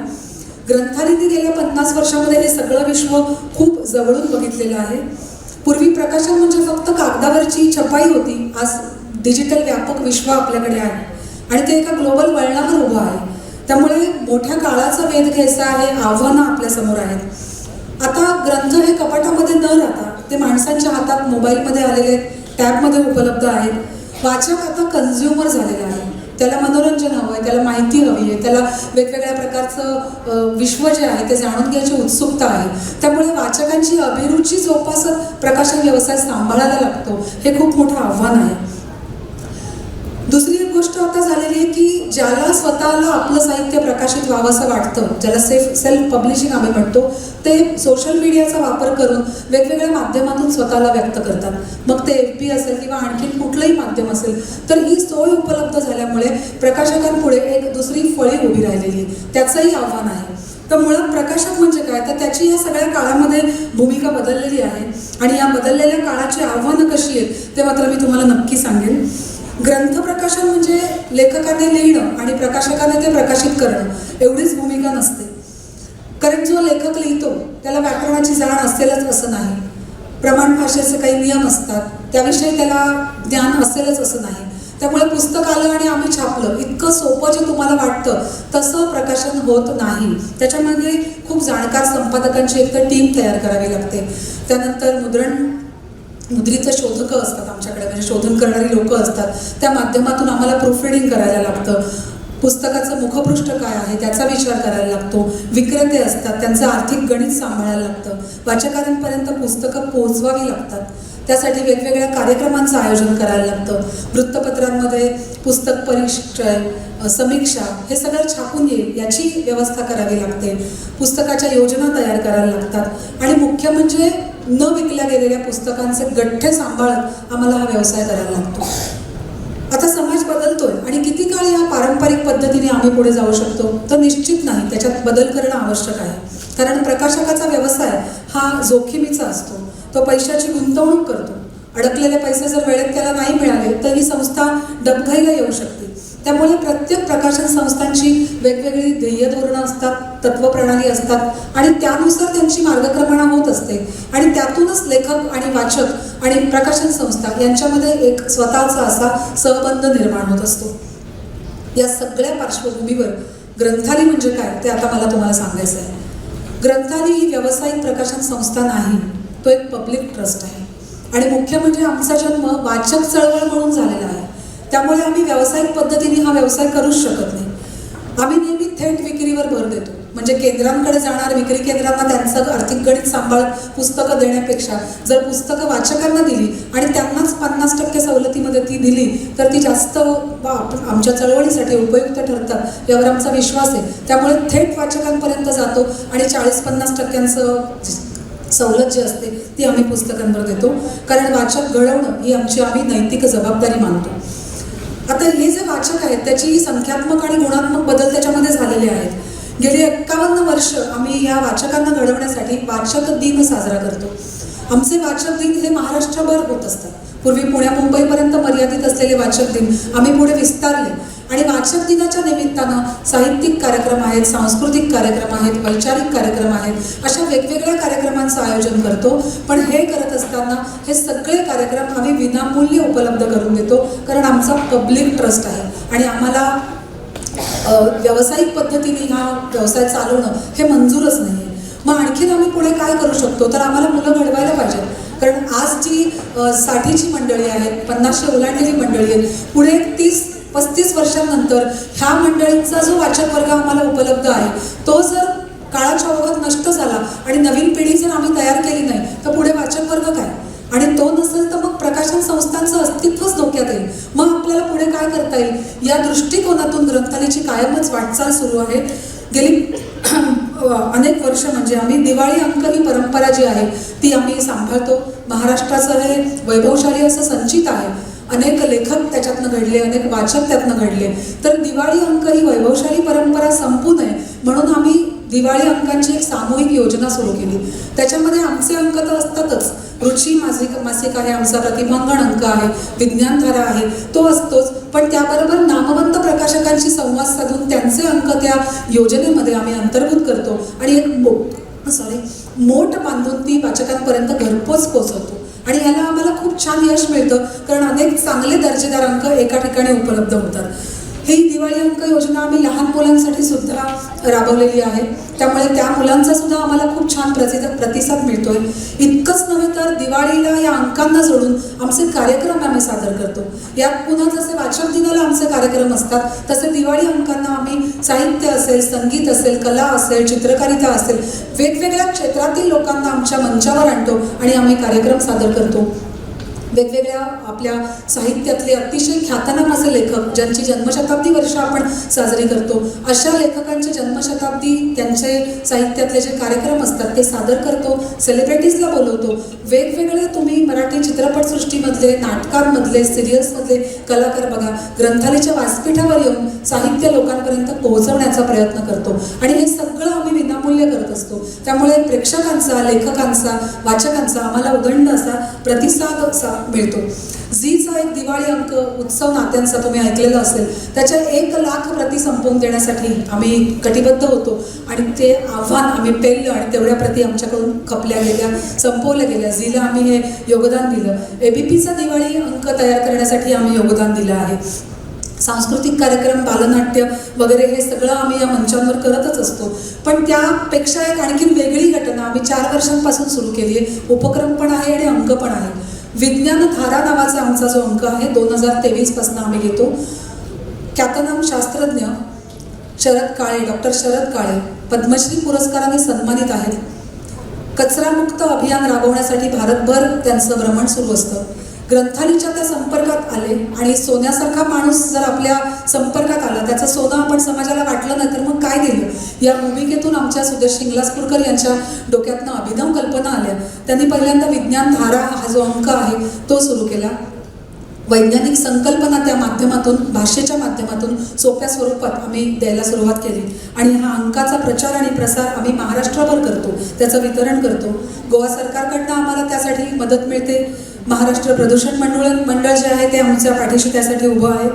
ग्रंथालयाने गेल्या 50 वर्षामध्ये हे सगळं विश्व खूप जवळून बघितलेलं आहे. पूर्वी प्रकाशन म्हणजे फक्त कागदावरची छपाई होती. आज डिजिटल व्यापक विश्व आपल्याकडे आहे आणि ते एका ग्लोबल वळणावर उभं आहे. त्यामुळे मोठ्या काळाचा वेध घ्यायचा आहे, आव्हानं आपल्यासमोर आहेत. आता ग्रंथ हे कपाटामध्ये न राहता ते माणसांच्या हातात मोबाईलमध्ये आलेले, टॅबमध्ये उपलब्ध आहेत. वाचक आता कन्झ्युमर झालेला आहे. त्याला मनोरंजन हवं आहे, त्याला माहिती हवी आहे, त्याला वेगवेगळ्या प्रकारचं विश्व जे आहे ते जाणून घ्यायची उत्सुकता आहे. त्यामुळे वाचकांची अभिरुची जोपासत प्रकाशन व्यवसाय सांभाळायला लागतो. हे खूप मोठं आव्हान आहे. दुसरी एक गोष्ट आता झालेली आहे की ज्याला स्वतःला आपलं साहित्य प्रकाशित व्हावं असं वाटतं, ज्याला सेल्फ पब्लिशिंग आम्ही म्हणतो, ते सोशल मीडियाचा वापर करून वेगवेगळ्या माध्यमातून स्वतःला व्यक्त करतात. मग ते FB असेल किंवा आणखीन कुठलंही माध्यम असेल, तर ही सोय उपलब्ध झाल्यामुळे प्रकाशकांपुढे एक दुसरी फळी उभी राहिलेली आहे. त्याचंही आव्हान आहे. तर मुळात प्रकाशक म्हणजे काय, तर त्याची या सगळ्या काळामध्ये भूमिका बदललेली आहे आणि या बदललेल्या काळाची आव्हानं कशी आहेत ते मात्र मी तुम्हाला नक्की सांगेन. ग्रंथ प्रकाशन म्हणजे लेखकाने लिहिणं आणि प्रकाशकाने ते प्रकाशित करणं एवढीच भूमिका नसते. कारण जो लेखक लिहितो त्याला व्याकरणाची जाण असेलच असं नाही, प्रमाण भाषेचे काही नियम असतात त्याविषयी त्याला ज्ञान असेलच असं नाही. त्यामुळे पुस्तक आलं आणि आम्ही छापलं इतकं सोपं जे तुम्हाला वाटतं तसं प्रकाशन होत नाही. त्याच्यामध्ये खूप जाणकार संपादकांची एक तर टीम तयार करावी लागते. त्यानंतर मुद्रित शोधकं असतात आमच्याकडे, म्हणजे शोधन करणारी लोकं असतात. त्या माध्यमातून आम्हाला प्रूफ रिडिंग करायला लागतं. पुस्तकाचं मुखपृष्ठ काय आहे त्याचा विचार करायला लागतो. विक्रेते असतात, त्यांचं आर्थिक गणित सांभाळायला लागतं. वाचकांपर्यंत पुस्तकं पोहोचवावी लागतात. त्यासाठी वेगवेगळ्या कार्यक्रमांचं आयोजन करायला लागतं. वृत्तपत्रांमध्ये पुस्तक परिचय, समीक्षा हे सगळं छापून येईल याची व्यवस्था करावी लागते. पुस्तकाच्या योजना तयार करायला लागतात आणि मुख्य म्हणजे न विकल्या गेलेल्या पुस्तकांचे गठ्ठे सांभाळत आम्हाला हा व्यवसाय करायला लागतो. आता समाज बदलतोय आणि किती काळ या पारंपरिक पद्धतीने आम्ही पुढे जाऊ शकतो तर निश्चित नाही, त्याच्यात बदल करणं आवश्यक आहे. कारण प्रकाशकाचा व्यवसाय हा जोखीमीचा असतो. तो पैशाची गुंतवणूक करतो. अडकलेले पैसे जर वेळेत त्याला नाही मिळाले तर ही संस्था डबघाईला येऊ शकते. त्यामुळे प्रत्येक प्रकाशन संस्थांची वेगवेगळी ध्येय धोरणं असतात, तत्वप्रणाली असतात आणि त्यानुसार त्यांची मार्गक्रमणा होत असते आणि त्यातूनच लेखक आणि वाचक आणि प्रकाशन संस्था यांच्यामध्ये एक स्वतःचा असा सहबंध निर्माण होत असतो. या सगळ्या पार्श्वभूमीवर ग्रंथाली म्हणजे काय ते आता मला तुम्हाला सांगायचं आहे. ग्रंथाली ही व्यावसायिक प्रकाशन संस्था नाही, तो एक पब्लिक ट्रस्ट आहे आणि मुख्य म्हणजे आमचा जन्म वाचक चळवळ म्हणून झालेला आहे. त्यामुळे आम्ही व्यावसायिक पद्धतीने हा व्यवसाय करूच शकत नाही. आम्ही नेहमी थेट विक्रीवर भर देतो. म्हणजे केंद्रांकडे जाणार विक्री केंद्रांना त्यांचं आर्थिक गणित सांभाळत पुस्तकं देण्यापेक्षा जर पुस्तकं वाचकांना दिली आणि त्यांनाच 50% सवलतीमध्ये ती दिली तर ती जास्त आमच्या चळवळीसाठी उपयुक्त ठरतात यावर आमचा विश्वास आहे. त्यामुळे थेट वाचकांपर्यंत जातो आणि 40-50% सवलत जी असते ती आम्ही पुस्तकांवर देतो. कारण वाचक घडवणं ही आम्ही नैतिक जबाबदारी मानतो. आता हे जे वाचक आहेत त्याची संख्यात्मक आणि गुणात्मक बदल त्याच्यामध्ये झालेले आहेत. गेली 51 वर्ष आम्ही या वाचकांना घडवण्यासाठी वाचक दिन साजरा करतो. आमचे वाचक दिन हे महाराष्ट्रभर होत असतात. पूर्वी पुण्या मुंबईपर्यंत मर्यादित असलेले वाचक दिन आम्ही पुढे विस्तारले आणि वाचक दिनाच्या निमित्तानं साहित्यिक कार्यक्रम आहेत, सांस्कृतिक कार्यक्रम आहेत, वैचारिक कार्यक्रम आहेत, अशा वेगवेगळ्या कार्यक्रमांचं आयोजन करतो. पण हे करत असताना हे सगळे कार्यक्रम आम्ही विनामूल्य उपलब्ध करून देतो. कारण आमचा पब्लिक ट्रस्ट आहे आणि आम्हाला व्यावसायिक पद्धतीने हा व्यवसाय चालवणं हे मंजूरच नाही. मग आणखीन आम्ही पुढे काय करू शकतो तर आम्हाला मुलं घडवायला पाहिजेत. कारण आज जी 60ची मंडळी आहेत, 50 ओलांडलेली मंडळी आहेत, पुढे 30-35 वर्षांनंतर ह्या मंडळींचा जो वाचक वर्ग आम्हाला उपलब्ध आहे तो जर काळाच्या ओघात नष्ट झाला आणि नवीन पिढी जर आम्ही तयार केली नाही तर पुढे वाचक वर्ग काय आणि तो नसेल तर मग प्रकाशन संस्थांचं अस्तित्वच धोक्यात येईल. मग आपल्याला पुढे काय करता येईल या दृष्टिकोनातून ग्रंथालयाची कायमच वाटचाल सुरू आहे. गेली अनेक वर्ष म्हणजे आम्ही दिवाळी अंक ही परंपरा जी आहे ती आम्ही सांभाळतो. महाराष्ट्राचं हे वैभवशाली असं संचित आहे. अनेक लेखक त्याच्यातनं घडले, अनेक वाचक त्यातनं घडले. तर दिवाळी अंक ही वैभवशाली परंपरा संपू नये म्हणून आम्ही दिवाळी अंकांची एक सामूहिक योजना सुरू केली. त्याच्यामध्ये आमचे अंक तर असतातच. रुची मासिक आहे, आमचा प्रतिभांगण अंक आहे, विज्ञानधारा आहे, तो असतोच. पण त्याबरोबर नामवंत प्रकाशकांशी संवाद साधून त्यांचे अंक त्या योजनेमध्ये आम्ही अंतर्भूत करतो आणि एक मोठ बांधून ती वाचकांपर्यंत घरपोच पोचवतो. आणि याला आम्हाला खूप छान यश मिळतं कारण अनेक चांगले दर्जेदार अंक एका ठिकाणी उपलब्ध होतात. ही दिवाळी अंक योजना आम्ही लहान मुलांसाठी सुद्धा राबवलेली आहे. त्यामुळे त्या मुलांचा सुद्धा आम्हाला खूप छान प्रतिसाद मिळतोय. इतकंच नव्हे तर दिवाळीला या अंकांना जोडून आमचे कार्यक्रम आम्ही सादर करतो. यात पुन्हा जसे वाचक दिनाला आमचे कार्यक्रम असतात तसे दिवाळी अंकांना आम्ही साहित्य असेल, संगीत असेल, कला असेल, चित्रकारिता असेल, वेगवेगळ्या क्षेत्रातील लोकांना आमच्या मंचावर आणतो आणि आम्ही कार्यक्रम सादर करतो. वेगवेगळ्या आपल्या साहित्यातले अतिशय ख्यातनाम असे लेखक ज्यांची जन्मशताब्दी वर्ष आपण साजरी करतो अशा लेखकांचे जन्मशताब्दी त्यांचे साहित्यातले जे कार्यक्रम असतात ते सादर करतो. सेलिब्रिटीजला बोलवतो. वेगवेगळे तुम्ही मराठी चित्रपटसृष्टीमधले, नाटकांमधले, सिरियल्समधले कलाकार बघा, ग्रंथालयाच्या व्यासपीठावर येऊन साहित्य लोकांपर्यंत पोहोचवण्याचा प्रयत्न करतो आणि हे सगळं आम्ही विनामूल्य करत असतो. त्यामुळे प्रेक्षकांचा, लेखकांचा, वाचकांचा आम्हाला उदंड असा प्रतिसाद मिळतो. झीचा एक दिवाळी अंक उत्सव नात्यांचा तुम्ही ऐकलेला असेल. त्याच्या 1 लाख प्रती संपवून देण्यासाठी आम्ही कटिबद्ध होतो आणि ते आव्हान आम्ही पेललं आणि तेवढ्या प्रती आमच्याकडून खपल्या गेल्या, संपवल्या गेल्या. झीला आम्ही हे योगदान दिलं. ABPचा दिवाळी अंक तयार करण्यासाठी आम्ही योगदान दिलं आहे. सांस्कृतिक कार्यक्रम, बालनाट्य वगैरे हे सगळं आम्ही या मंचांवर करतच असतो. पण त्यापेक्षा एक आणखीन वेगळी घटना आम्ही 4 वर्षांपासून सुरू केली आहे. उपक्रम पण आहे आणि अंक पण आहे. विज्ञानधारा नावाचा आमचा जो अंक आहे 2023 पासून आम्ही घेतो. ख्यातनाम शास्त्रज्ञ शरद काळे, डॉक्टर शरद काळे पद्मश्री पुरस्काराने सन्मानित आहेत. कचरामुक्त अभियान राबवण्यासाठी भारतभर त्यांचं भ्रमण सुरू असतं. ग्रंथालयाच्या त्या संपर्कात आले आणि सोन्यासारखा माणूस जर आपल्या संपर्कात आला, त्याचं सोनं आपण समाजाला वाटलं नाही तर मग काय दिलं. या भूमिकेतून आमच्या सुदेश शिंगलासपूरकर यांच्या डोक्यातनं अभिनव कल्पना आल्या. त्यांनी पहिल्यांदा विज्ञान धारा हा जो अंक आहे तो सुरू केला. वैज्ञानिक संकल्पना त्या माध्यमातून, भाषेच्या माध्यमातून सोप्या स्वरूपात आम्ही द्यायला सुरुवात केली आणि हा अंकाचा प्रचार आणि प्रसार आम्ही महाराष्ट्रभर करतो, त्याचं वितरण करतो. गोवा सरकारकडनं आम्हाला त्यासाठी मदत मिळते. महाराष्ट्र प्रदूषण मंडळ जे आहे ते आमच्या पाठीशी त्यासाठी उभं आहे.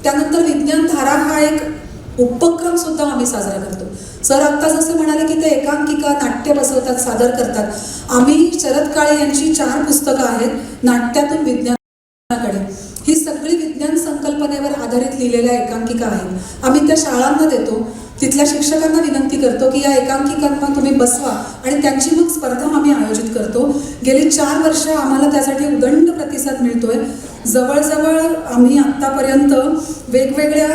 त्यानंतर विज्ञान धारा हा एक उपक्रम सुद्धा आम्ही साजरा करतो. सर आत्ता जसं म्हणाले की ते एकांकिका नाट्य बसवतात, सादर करतात. आम्ही शरद काळे यांची 4 पुस्तकं आहेत नाट्यातून विज्ञानाकडे. ही सगळी विज्ञान संकल्पनेवर आधारित लिहिलेल्या एकांकिका आहेत. आम्ही त्या शाळांना देतो. तिथल्या शिक्षकांना विनंती करतो की या एकांकिकांना तुम्ही बसवा आणि त्यांची मग स्पर्धा आम्ही आयोजित करतो. गेली 4 वर्ष आम्हाला त्यासाठी उदंड प्रतिसाद मिळतोय. जवळजवळ आम्ही आत्तापर्यंत वेगवेगळ्या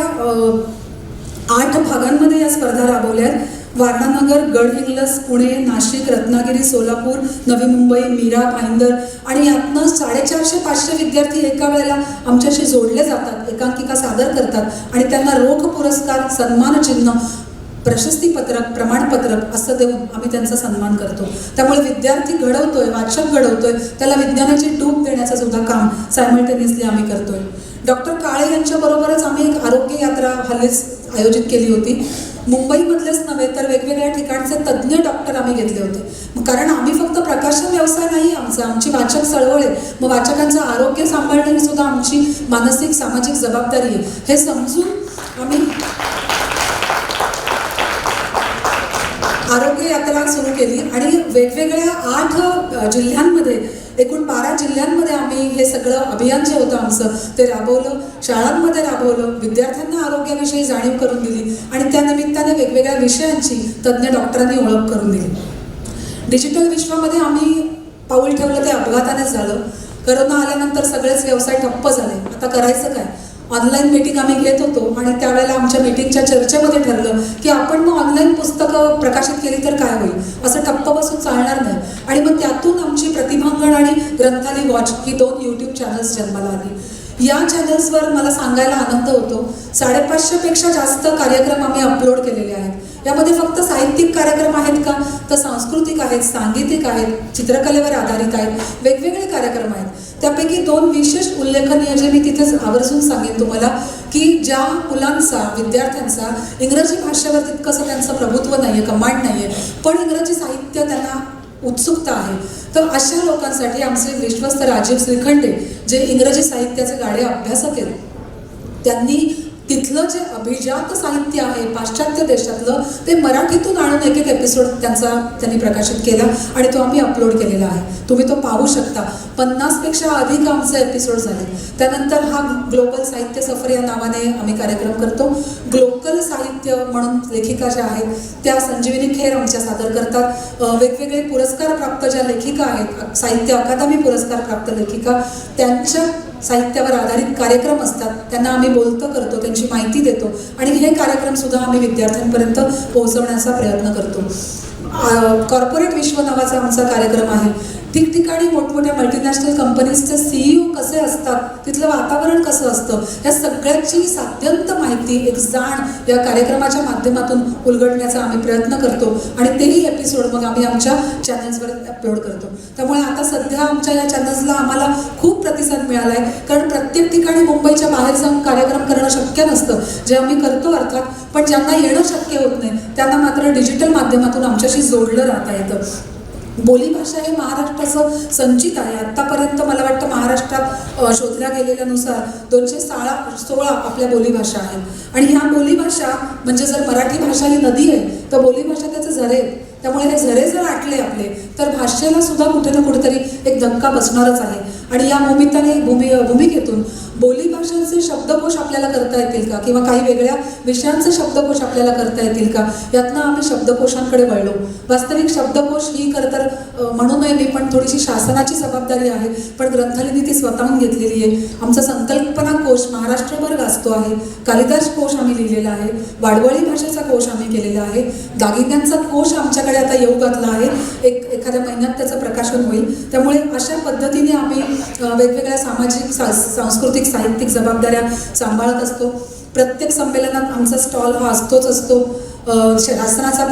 8 भागांमध्ये या स्पर्धा राबवल्या आहेत. वारणानगर, गडहिंग्लज, पुणे, नाशिक, रत्नागिरी, सोलापूर, नवी मुंबई, मीरा, भाईंदर आणि यातनं 450-500 विद्यार्थी एका वेळेला आमच्याशी जोडले जातात, एकांकिका सादर करतात आणि त्यांना रोख पुरस्कार, सन्मानचिन्ह, प्रशस्तीपत्रक, प्रमाणपत्रक असं देऊन आम्ही त्यांचा सन्मान करतो. त्यामुळे विद्यार्थी घडवतोय, वाचक घडवतोय, त्याला विज्ञानाची डूब देण्याचं सुद्धा काम सायमल्टेनियसली आम्ही करतोय. डॉक्टर काळे यांच्याबरोबरच आम्ही एक आरोग्य यात्रा हल्लीच आयोजित केली होती. मुंबईमधलेच नव्हे तर वेगवेगळ्या ठिकाणचे तज्ज्ञ डॉक्टर आम्ही घेतले होते. कारण आम्ही फक्त प्रकाशन व्यवसाय नाही आमची वाचक चळवळ आहे. मग वाचकांचं आरोग्य सांभाळणं ही सुद्धा आमची मानसिक सामाजिक जबाबदारी आहे. हे समजून आम्ही आरोग्य यात्रा सुरू केली आणि वेगवेगळ्या 8 जिल्ह्यांमध्ये, एकूण 12 जिल्ह्यांमध्ये आम्ही हे सगळं अभियान जे होतं आमचं ते राबवलं. शाळांमध्ये राबवलं, विद्यार्थ्यांना आरोग्याविषयी जाणीव करून दिली आणि त्या निमित्ताने वेगवेगळ्या विषयांची तज्ज्ञ डॉक्टरांनी ओळख करून दिली. डिजिटल विश्वामध्ये आम्ही पाऊल ठेवलं ते अपघातानेच झालं. करोना आल्यानंतर सगळेच व्यवसाय ठप्प झाले. आता करायचं काय? ऑनलाईन मीटिंग आम्ही घेत होतो आणि त्यावेळेला आमच्या मीटिंगच्या चर्चेमध्ये ठरलं की आपण मग ऑनलाईन पुस्तकं प्रकाशित केली तर काय होईल, असं ठप्प बसून चालणार नाही. आणि मग त्यातून आमची प्रतिभांगण आणि ग्रंथालय वॉच ही 2 यूट्यूब चॅनल्स जन्माला आली. या चॅनल्सवर मला सांगायला आनंद होतो, 550पेक्षा जास्त कार्यक्रम आम्ही अपलोड केलेले आहेत. यामध्ये फक्त साहित्यिक कार्यक्रम आहेत का, तर सांस्कृतिक आहेत, सांगीतिक आहेत, चित्रकलेवर आधारित आहेत, वेगवेगळे कार्यक्रम आहेत. त्यापैकी 2 विशेष उल्लेखनीय जे मी तिथेच आवर्जून सांगेन तुम्हाला, की ज्या मुलांचा, विद्यार्थ्यांचा इंग्रजी भाषेवर तितकंसं त्यांचं प्रभुत्व नाही आहे, कमांड नाही आहे, पण इंग्रजी साहित्य त्यांना उत्सुकता आहे, तर अशा लोकांसाठी आमचे विश्वस्त राजीव श्रीखंडे जे इंग्रजी साहित्याचे गाढे अभ्यासक आहेत, त्यांनी तिथलं जे अभिजात साहित्य आहे पाश्चात्य देशातलं ते मराठीतून आणून एक एपिसोड त्यांनी प्रकाशित केला आणि तो आम्ही अपलोड केलेला आहे. तुम्ही तो पाहू शकता. 50पेक्षा अधिक आमचे एपिसोड झाले. त्यानंतर हा ग्लोबल साहित्य सफर या नावाने आम्ही कार्यक्रम करतो. ग्लोबल साहित्य म्हणून लेखिका ज्या आहेत त्या संजीवनी खेर आमच्या सादर करतात. वेगवेगळे पुरस्कार प्राप्त ज्या लेखिका आहेत, साहित्य अकादमी पुरस्कार प्राप्त लेखिका, त्यांच्या साहित्यावर आधारित कार्यक्रम असतात, त्यांना आम्ही बोलतं करतो, त्यांची माहिती देतो आणि हे कार्यक्रम सुद्धा आम्ही विद्यार्थ्यांपर्यंत पोहोचवण्याचा प्रयत्न करतो. कॉर्पोरेट विश्व नावाचा आमचा कार्यक्रम आहे. ठिकठिकाणी मोठमोठ्या मल्टीनॅशनल कंपनीजचे CEO कसे असतात, तिथलं वातावरण कसं असतं, या सगळ्याची साध्यंत माहिती, एक जाण या कार्यक्रमाच्या माध्यमातून उलगडण्याचा आम्ही प्रयत्न करतो आणि तेही एपिसोड मग आम्ही आमच्या चॅनल्सवर अपलोड करतो. त्यामुळे आता सध्या आमच्या या चॅनल्सला आम्हाला खूप प्रतिसाद मिळाला आहे, कारण प्रत्येक ठिकाणी मुंबईच्या बाहेर जाऊन कार्यक्रम करणं शक्य नसतं, जे आम्ही करतो अर्थात, पण ज्यांना येणं शक्य होत नाही त्यांना मात्र डिजिटल माध्यमातून आमच्याशी जोडलं राहता येतं. बोलीभाषा हे महाराष्ट्राचं संचित आहे. आत्तापर्यंत मला वाटतं महाराष्ट्रात शोधल्या गेलेल्यानुसार 216 आपल्या बोलीभाषा आहेत आणि ह्या बोलीभाषा म्हणजे जर मराठी भाषा ही नदी आहे तर बोलीभाषा त्याचे झरे. त्यामुळे हे झरे जर आटले आपले तर भाषेला सुद्धा कुठे ना कुठेतरी एक धक्का बसणारच आहे. आणि या भूमिकेतून बोलीभाषांचे शब्दकोश आपल्याला करता येतील का, किंवा काही वेगळ्या विषयांचे शब्दकोश आपल्याला करता येतील का, यातनं आम्ही शब्दकोशांकडे वळलो. वास्तविक शब्दकोश ही खरं तर म्हणू नये मी, पण थोडीशी शासनाची जबाबदारी आहे, पण ग्रंथालयाने ती स्वतःहून घेतलेली आहे. आमचा संकल्पना कोश महाराष्ट्रभर गाजतो आहे. कालिदास कोश आम्ही लिहिलेला आहे, वाडवळी भाषेचा कोश आम्ही केलेला आहे, दागिन्यांचा कोश आमच्याकडे आता येऊ घातला आहे. एखाद्या महिन्यात त्याचं प्रकाशन होईल. त्यामुळे अशा पद्धतीने आम्ही वेगवेगळ्या सामाजिक सांस्कृतिक साहित्यिक जबाबदाऱ्या सांभाळत असतो. प्रत्येक संमेलनात आमचा स्टॉल हा असतो. शासनाचा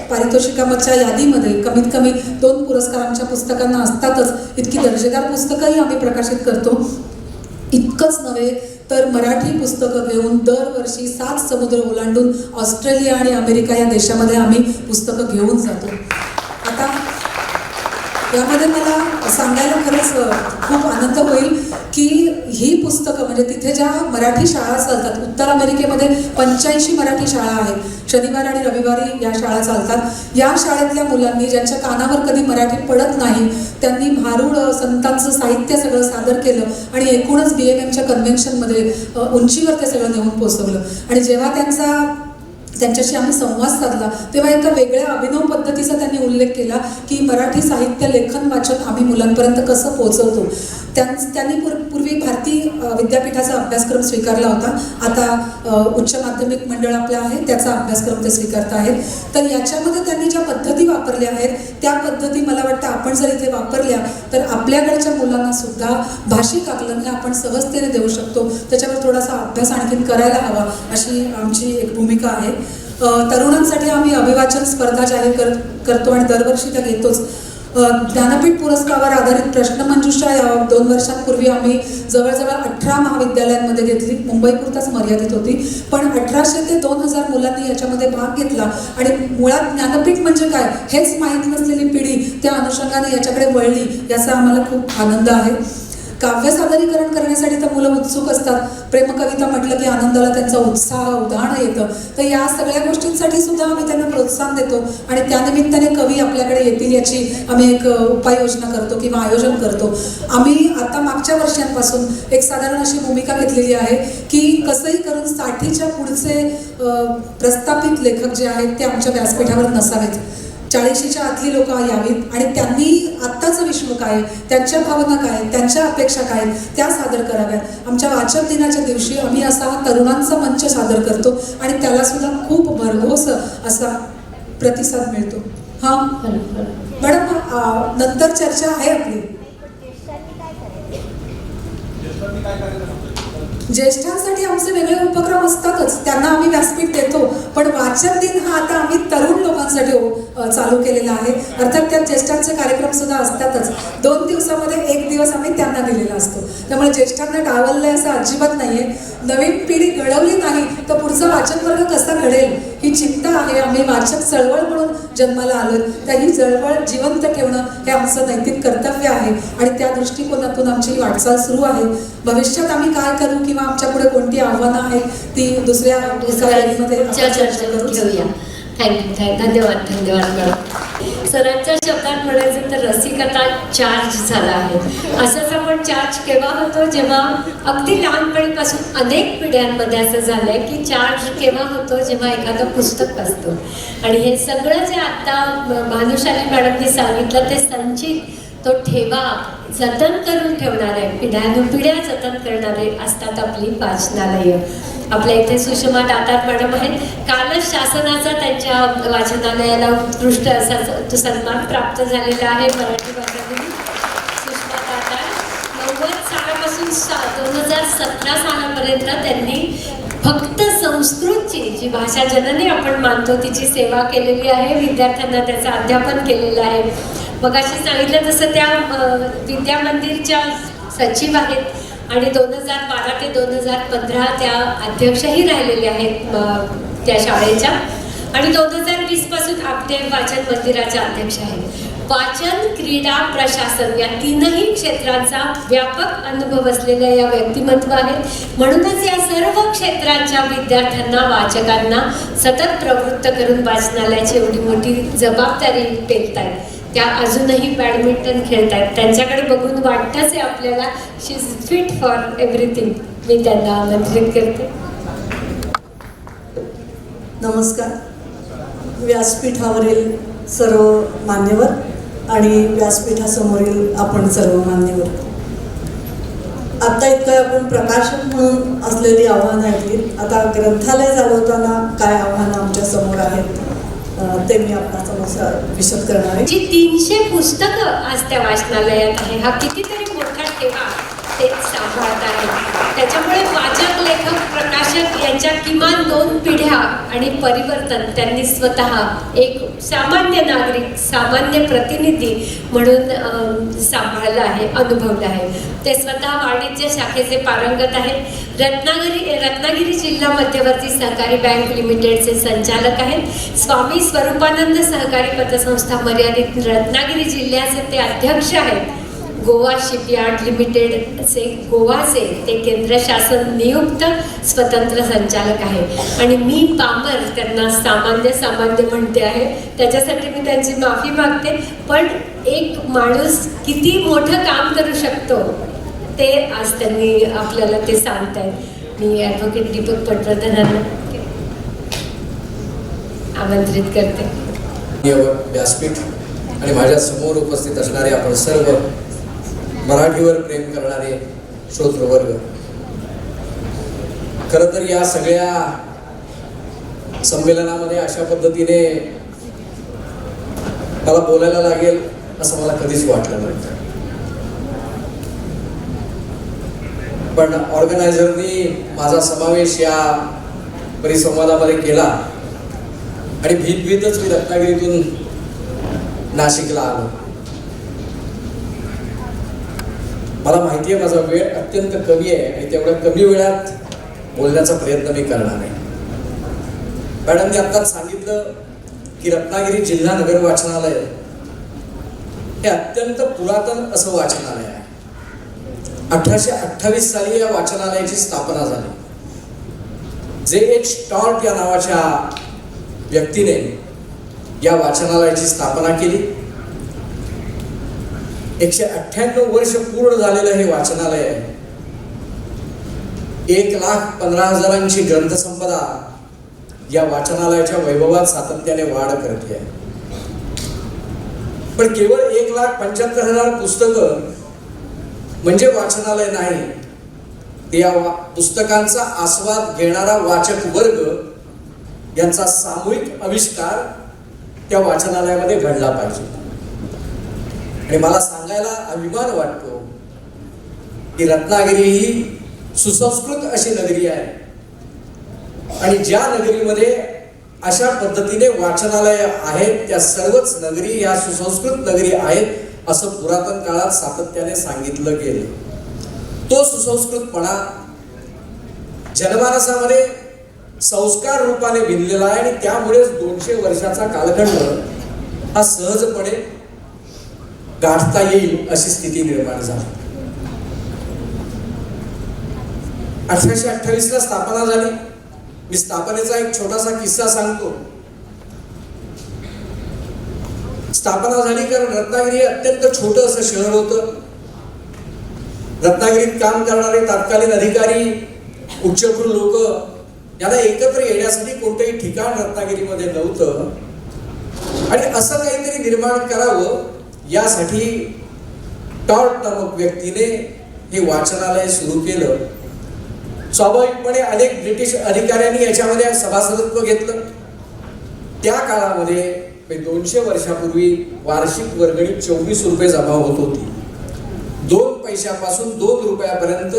पारितोषिकाच्या यादीमध्ये कमीत कमी 2 पुरस्कार आमच्या पुस्तकांना असतातच. इतकी दर्जेदार पुस्तकंही आम्ही प्रकाशित करतो. इतकंच नव्हे तर मराठी पुस्तकं घेऊन दरवर्षी 7 समुद्र ओलांडून ऑस्ट्रेलिया आणि अमेरिका या देशामध्ये आम्ही पुस्तकं घेऊन जातो. आता यामध्ये मला सांगायला खरंच खूप आनंद होईल की ही पुस्तकं म्हणजे तिथे ज्या मराठी शाळा चालतात, उत्तर अमेरिकेमध्ये 85 मराठी शाळा आहेत. शनिवार आणि रविवारी या शाळा चालतात. या शाळेतल्या मुलांनी ज्यांच्या कानावर कधी मराठी पडत नाही त्यांनी भारूड संतांचं साहित्य सगळं सादर केलं आणि एकूणच BMMच्या कन्व्हेन्शनमध्ये उंचीवर ते सगळं नेऊन पोचवलं. आणि जेव्हा त्यांच्याशी आम्ही संवाद साधला तेव्हा एका वेगळ्या अभिनव पद्धतीचा त्यांनी उल्लेख केला की मराठी साहित्य लेखन वाचन आम्ही मुलांपर्यंत कसं पोहोचवतो. त्यांनी पूर्वी भारतीय विद्यापीठाचा अभ्यासक्रम स्वीकारला होता. आता उच्च माध्यमिक मंडळ आपलं आहे त्याचा अभ्यासक्रम ते स्वीकारत आहेत. तर याच्यामध्ये त्यांनी ज्या पद्धती वापरल्या आहेत त्या पद्धती मला वाटतं आपण जर इथे वापरल्या तर आपल्याकडच्या मुलांना सुद्धा भाषिक आकलन हे आपण सहजतेने देऊ शकतो. त्याच्यावर थोडासा अभ्यास आणखीन करायला हवा अशी आमची एक भूमिका आहे. तरुणांसाठी आम्ही अभिवाचन स्पर्धा जाहीर करतो आणि दरवर्षी त्या घेतोच. ज्ञानपीठ पुरस्कारावर आधारित प्रश्नमंजुषा या 2 वर्षांपूर्वी आम्ही जवळजवळ 18 महाविद्यालयांमध्ये घेतली. मुंबईपुरताच मर्यादित होती, पण 1800 ते 2000 मुलांनी याच्यामध्ये भाग घेतला. आणि मुळात ज्ञानपीठ म्हणजे काय हेच माहीत नसलेली पिढी त्या अनुषंगाने याच्याकडे वळली, याचा आम्हाला खूप आनंद आहे. काव्य सादरीकरण करण्यासाठी तर मुलं उत्सुक असतात. प्रेमकविता म्हटलं की आनंदाला त्यांचा उत्साह उधाण येतं. तर या सगळ्या गोष्टींसाठी सुद्धा आम्ही त्यांना प्रोत्साहन देतो आणि त्यानिमित्ताने कवी आपल्याकडे येतील याची आम्ही एक उपाययोजना करतो किंवा आयोजन करतो. आम्ही आता मागच्या वर्षांपासून एक साधारण अशी भूमिका घेतलेली आहे की कसंही करून 60च्या पुढचे प्रस्थापित लेखक जे आहेत ते आमच्या व्यासपीठावर नसावेत. 40च्या आतली लोक यावीत आणि त्यांनी आत्ताचं विश्व काय, त्यांच्या भावना काय, त्यांच्या अपेक्षा काय त्या सादर कराव्यात. आमच्या वाचक दिनाच्या दिवशी आम्ही असा तरुणांचा मंच सादर करतो आणि त्याला सुद्धा खूप भरघोस असा प्रतिसाद मिळतो. हां मॅडम, नंतर चर्चा आहे आपली. ज्येष्ठांसाठी आमचे वेगळे उपक्रम असतातच, त्यांना आम्ही व्यासपीठ देतो. पण वाचक दिन हा आता आम्ही तरुण लोकांसाठी चालू केलेला आहे. अर्थात त्यात ज्येष्ठांचे कार्यक्रम सुद्धा असतातच. 2 दिवसामध्ये 1 दिवस आम्ही त्यांना दिलेला असतो. त्यामुळे ज्येष्ठांना डावललंय असं अजिबात नाहीये. नवीन पिढी घडवली नाही तर पुढचा वाचक वर्ग कसा घडेल ही चिंता आहे. आम्ही वाचक चळवळ म्हणून जन्माला आलो, तर ही चळवळ जिवंत ठेवणं हे आमचं नैतिक कर्तव्य आहे आणि त्या दृष्टिकोनातून आमची वाटचाल सुरू आहे. भविष्यात आम्ही काय करू किंवा आमच्या पुढे कोणती आव्हानं आहेत ती दुसऱ्या चर्चा करून घेऊया. थँक्यू, धन्यवाद मॅडम. सरांच्या शब्दात म्हणायचं तर रसिकता चार्ज झाला आहे. असंच आपण चार्ज केव्हा होतो जेव्हा अगदी लहानपणीपासून अनेक पिढ्यांमध्ये असं झालं आहे की चार्ज केव्हा होतो जेव्हा एखादं पुस्तक वाचतो. आणि हे सगळं जे आत्ता भानुशाली मॅडमनी सांगितलं ते संचित तो ठेवा जतन करून ठेवणारे पिढ्यानुपिढ्या जतन करणारे असतात आपली वाचनालयं. आपल्या इथे सुषमा दातार मॅडम आहेत. कालच शासनाचा त्यांच्या वाचनालयाला उत्कृष्ट असा तो सन्मान प्राप्त झालेला आहे. मराठी भाषा दिनी सुषमा दातार 90 सालापासून 2017 सालापर्यंत त्यांनी फक्त संस्कृतची जी भाषा जननी आपण मानतो तिची सेवा केलेली आहे. विद्यार्थ्यांना त्याचं अध्यापन केलेलं आहे. मगाशी सांगितलं तसं त्या विद्या मंदिरच्या सचिव आहेत आणि 2012 ते 2015 त्या अध्यक्षही राहिलेल्या आहेत त्या शाळेच्या. आणि 2020 पासून आपटे वाचन मंदिराच्या अध्यक्ष आहेत. वाचन, क्रीडा, प्रशासन या 3ही क्षेत्रांचा व्यापक अनुभव असलेल्या या व्यक्तिमत्व आहेत. म्हणूनच या सर्व क्षेत्रांच्या विद्यार्थ्यांना वाचकांना सतत प्रवृत्त करून वाचनालयाची एवढी मोठी जबाबदारी पेलतायत. त्या अजूनही बॅडमिंटन खेळतात. त्यांच्याकडे बघून वाटतंच आहे आपल्याला शी इज फिट फॉर एव्हरीथिंग. मी त्यांना आमंत्रित करते. नमस्कार. व्यासपीठावरील सर्व मान्यवर आणि व्यासपीठासमोरील आपण सर्व मान्यवर, आता इतकं आपण प्रकाशक म्हणून असलेली आव्हानं ऐकली. आता ग्रंथालय चालवताना काय आव्हानं आमच्या समोर आहेत ते मी आपणासमोर विशद करणार आहे. जी 300 पुस्तकं आज त्या वाचनालयात आहे, हा कितीतरी मोठा ठेवा ते सांभाळत आहे. त्याच्यामुळे वाचक, लेखक, प्रकाशक यांच्या किमान 2 पिढ्या आणि परिवर्तन त्यांनी स्वतः एक सामान्य नागरिक, सामान्य प्रतिनिधी म्हणून सांभाळलं आहे, अनुभवलं आहे. ते स्वतः वाणिज्य शाखेचे पारंगत आहेत. रत्नागिरी जिल्हा मध्यवर्ती सहकारी बँक लिमिटेडचे संचालक आहेत. स्वामी स्वरूपानंद सहकारी पतसंस्था मर्यादित रत्नागिरी जिल्ह्याचे ते अध्यक्ष आहेत. गोवा शिपयार्ड लिमिटेडचे गोवाचे ते केंद्र शासन नियुक्त स्वतंत्र संचालक आहे. आणि मी पामर त्यांना सामान्य म्हणते आहे, त्याच्यासाठी मी त्यांची माफी मागते. पण एक माणूस किती मोठं काम करू शकतो ते आज त्यांनी आपल्याला ते सांगतायत. मी ॲडव्होकेट दीपक पटवर्धनांना आमंत्रित करते. व्यासपीठ आणि माझ्या समोर उपस्थित असणारे आपण सर्व मराठीवर प्रेम करणारे श्रोतृवर्ग, खरं तर या सगळ्या संमेलनामध्ये अशा पद्धतीने मला बोलायला लागेल असं मला कधीच वाटलं नव्हतं. पण ऑर्गनायझरनी माझा समावेश या परिसंवादामध्ये केला आणि भीतच मी रत्नागिरीतून नाशिकला आलो. मला माहिती आहे माझा वेळ अत्यंत कमी आहे आणि तेवढ्या कमी वेळात बोलण्याचा प्रयत्न मी करणार आहे. मॅडमने आत्ताच सांगितलं की रत्नागिरी जिल्हा नगर वाचनालय हे अत्यंत पुरातन असं वाचनालय आहे. 1828 साली या वाचनालयाची स्थापना झाली. जे एक स्टॉर्ट या नावाच्या व्यक्तीने या वाचनालयाची स्थापना केली. 198 वर्ष पूर्ण झालेलं हे वाचनालय आहे. 1,15,000 ग्रंथसंपदा या वाचनालयाच्या वैभवात सातत्याने वाढ करते आहे. पण केवळ 1,75,000 पुस्तकं म्हणजे वाचनालय नाही, ते या पुस्तकांचा आस्वाद घेणारा वाचक वर्ग यांचा सामूहिक आविष्कार त्या वाचनालयामध्ये घडला पाहिजे. आणि मला सांगायला अभिमान वाटतो की रत्नागिरी ही सुसंस्कृत अशी नगरी आहे आणि ज्या नगरीमध्ये अशा पद्धतीने वाचनालय आहेत त्या सर्वच नगरी या सुसंस्कृत नगरी आहेत असं पुरातन काळात सातत्याने सांगितलं गेलं. तो सुसंस्कृतपणा जनमानसामध्ये संस्कार रूपाने भिनलेला आहे आणि त्यामुळेच 200 वर्षाचा कालखंड हा सहजपणे गाठता येईल अशी स्थिती निर्माण झाली. 1828 ला स्थापना झाली. मी स्थापनेचा एक छोटासा किस्सा सांगतो. स्थापना झाली कारण रत्नागिरी अत्यंत छोटं असं शहर होतं. रत्नागिरीत काम करणारे तत्कालीन अधिकारी, उच्चभ्रू लोक यांना एकत्र येण्यासाठी कोणतंही ठिकाण रत्नागिरीमध्ये नव्हतं आणि असं काहीतरी निर्माण करावं यासाठी टॉर्ट नामक व्यक्तीने हे वाचनालय सुरू केलं. स्वाभाविकपणे अनेक ब्रिटिश अधिकाऱ्यांनी याच्यामध्ये सभासदत्व घेतलं. त्या काळामध्ये 200 वर्षापूर्वी वार्षिक वर्गणी 24 रुपये जमा होत होती. 2 पैशापासून 2 रुपयापर्यंत